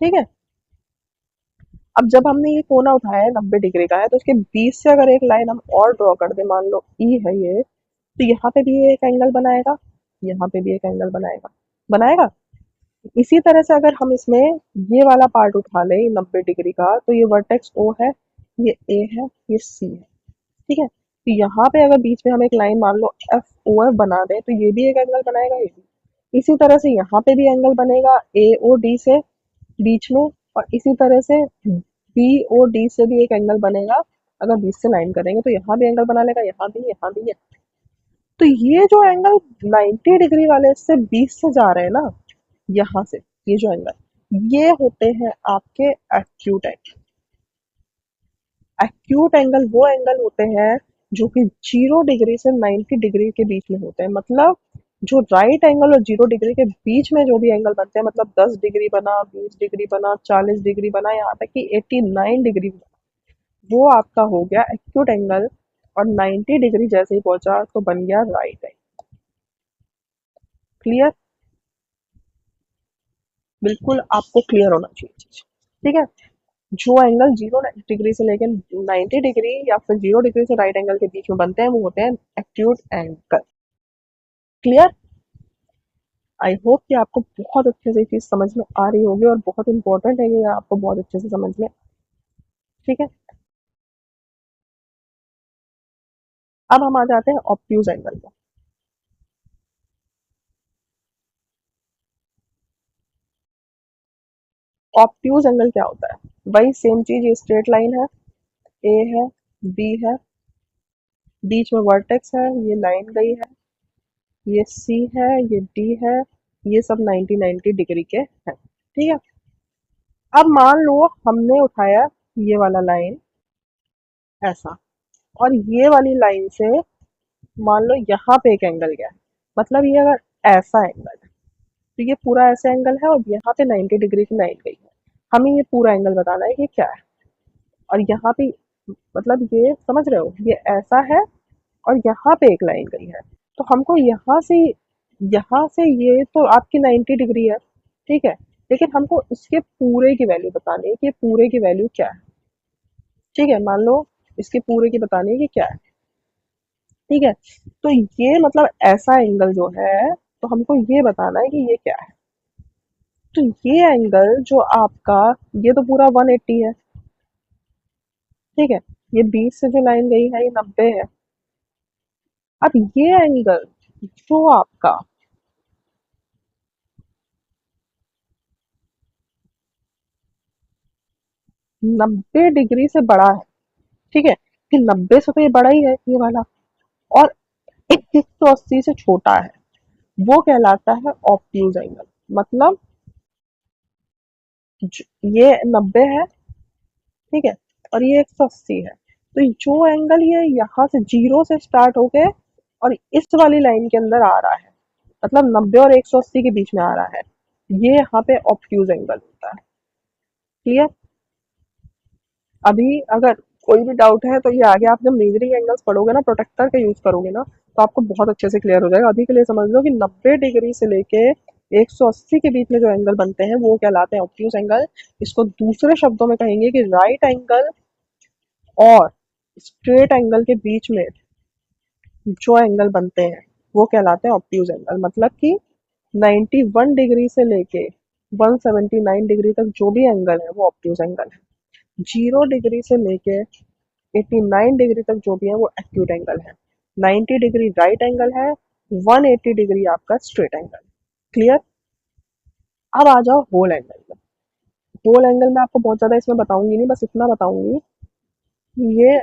ठीक है, अब जब हमने ये कोना उठाया है 90 डिग्री का है, तो उसके बीच से अगर एक लाइन हम और ड्रॉ कर दे, मान लो ई है ये, तो यहाँ पे भी ये एक एंगल बनाएगा, यहाँ पे भी एक एंगल बनाएगा, बनाएगा। इसी तरह से अगर हम इसमें ये वाला पार्ट उठा लें 90 डिग्री का, तो ये वर्टेक्स ओ है, ये ए है, ये सी है। ठीक है, तो यहाँ पे अगर बीच में हम एक लाइन मान लो एफ ओ एफ बना दें, तो ये भी एक एंगल बनाएगा, ये भी। इसी तरह से यहाँ पे भी एंगल बनेगा ए ओ डी से बीच में, और इसी तरह से बी ओ डी से भी एक एंगल बनेगा। अगर बीच से लाइन करेंगे तो यहाँ भी एंगल बना लेगा, यहाँ भी, यहाँ भी, यहाँ। तो ये जो एंगल 90 डिग्री वाले से 20 से जा रहे हैं ना, यहाँ से, ये जो एंगल, ये होते हैं आपके एक्यूट एंगल। एक्यूट एंगल वो एंगल होते हैं जो कि 0 डिग्री से 90 डिग्री के बीच में होते हैं। मतलब जो राइट एंगल और 0 डिग्री के बीच में जो भी एंगल बनते हैं, मतलब 10 डिग्री बना, 20 डिग्री बना, 40 डिग्री बना, यहाँ तक कि 89 डिग्री बना, वो आपका हो गया एक्यूट एंगल। और 90 डिग्री जैसे ही पहुंचा तो बन गया राइट एंगल। क्लियर? बिल्कुल आपको क्लियर होना चाहिए चीज। ठीक है, जो एंगल 0 डिग्री से लेकर 90 डिग्री या फिर 0 डिग्री से राइट एंगल के बीच में बनते हैं, वो होते हैं acute angle. Clear? I hope कि आपको बहुत अच्छे से चीज समझ में आ रही होगी, और बहुत इंपॉर्टेंट है ये आपको बहुत अच्छे से समझ में। ठीक है, अब हम आ जाते हैं ऑब्ट्यूज एंगल पर। ऑब्ट्यूज एंगल क्या होता है? वही सेम चीज, ये स्ट्रेट लाइन है, ए है, बी है, बीच में वर्टेक्स है, ये लाइन गई है, ये सी है, ये डी है, ये सब 90 डिग्री के हैं। ठीक है, अब मान लो हमने उठाया ये वाला लाइन ऐसा, और ये वाली लाइन से मान लो यहाँ पे एक एंगल गया है। मतलब ये अगर ऐसा एंगल है, तो ये पूरा ऐसा एंगल है, और यहाँ पे 90 डिग्री की लाइन गई है। हमें ये पूरा एंगल बताना है कि क्या है। और यहाँ पे, मतलब ये समझ रहे हो, ये ऐसा है और यहाँ पे एक लाइन गई है। तो हमको यहाँ से ये तो आपकी 90 डिग्री है। ठीक है, लेकिन हमको इसके पूरे की वैल्यू बतानी है कि पूरे की वैल्यू क्या है। ठीक है, मान लो इसके पूरे की बतानी है कि क्या है। ठीक है, तो ये मतलब ऐसा एंगल जो है, तो हमको ये बताना है कि ये क्या है। तो ये एंगल जो आपका, ये तो पूरा 180 है। ठीक है, ये 20 से जो लाइन गई है ये 90 है। अब ये एंगल जो आपका 90 डिग्री से बड़ा है, ठीक है, कि 90 से तो ये बड़ा ही है ये वाला, और 180 से छोटा है, वो कहलाता है ऑब्ट्यूज एंगल। मतलब ये 90 है, ठीक है, और ये 180 है। तो जो एंगल ये यहाँ से जीरो से स्टार्ट होके और इस वाली लाइन के अंदर आ रहा है, मतलब 90 और 180 के बीच में आ रहा है, ये यहाँ पे ऑब्ट्यूज एंगल होता है। क्लियर? अभी अगर कोई भी डाउट है तो ये आगे आप जब मेजरिंग एंगल्स पढ़ोगे ना, प्रोटेक्टर का यूज करोगे ना, तो आपको बहुत अच्छे से क्लियर हो जाएगा। अभी के लिए समझ लो कि 90 डिग्री से लेके 180 के बीच में जो एंगल बनते हैं वो कहलाते हैं ऑब्ट्यूज एंगल। इसको दूसरे शब्दों में कहेंगे कि राइट एंगल और स्ट्रेट एंगल के बीच में जो एंगल बनते हैं वो कहलाते हैं ऑब्ट्यूज एंगल। मतलब कि 91 डिग्री से लेके 179 डिग्री तक जो भी एंगल है वो ऑब्ट्यूज एंगल है। 0 डिग्री से लेके 89 डिग्री तक जो भी है वो एक्यूट एंगल है। 90 डिग्री राइट एंगल है, 180 डिग्री आपका स्ट्रेट एंगल। क्लियर? अब आ जाओ होल एंगल में। होल एंगल में आपको बहुत ज्यादा इसमें बताऊंगी नहीं, बस इतना बताऊंगी कि ये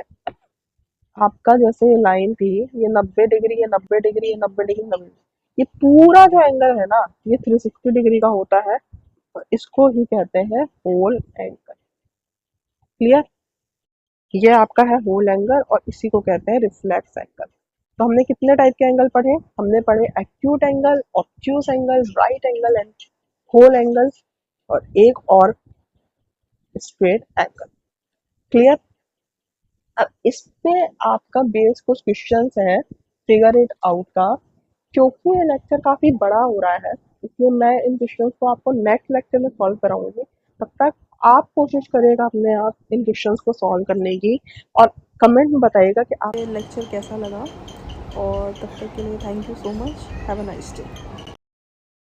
आपका जैसे ये लाइन थी, ये 90 डिग्री, ये 90 डिग्री, ये 90 डिग्री, 90, ये पूरा जो एंगल है ना, ये 360 डिग्री का होता है, और इसको ही कहते हैं होल एंगल। क्लियर? ये आपका है होल एंगल, और इसी को कहते हैं रिफ्लेक्स एंगल। तो हमने कितने टाइप के एंगल पढ़े? हमने पढ़े acute angle, obtuse angle, right angle and whole angles, और एक और स्ट्रेट एंगल। क्लियर? अब इस पे आपका बेस कुछ क्वेश्चंस है फिगर इट आउट का। क्योंकि ये लेक्चर काफी बड़ा हो रहा है, इसलिए मैं इन क्वेश्चंस को आपको नेक्स्ट लेक्चर में सॉल्व कराऊंगी। तब तक आप कोशिश करिएगा अपने आप इन क्वेश्चंस को सॉल्व करने की, और कमेंट में बताइएगा कि आप ये लेक्चर कैसा लगा। और तब तक के लिए thank you so much. Have a nice day.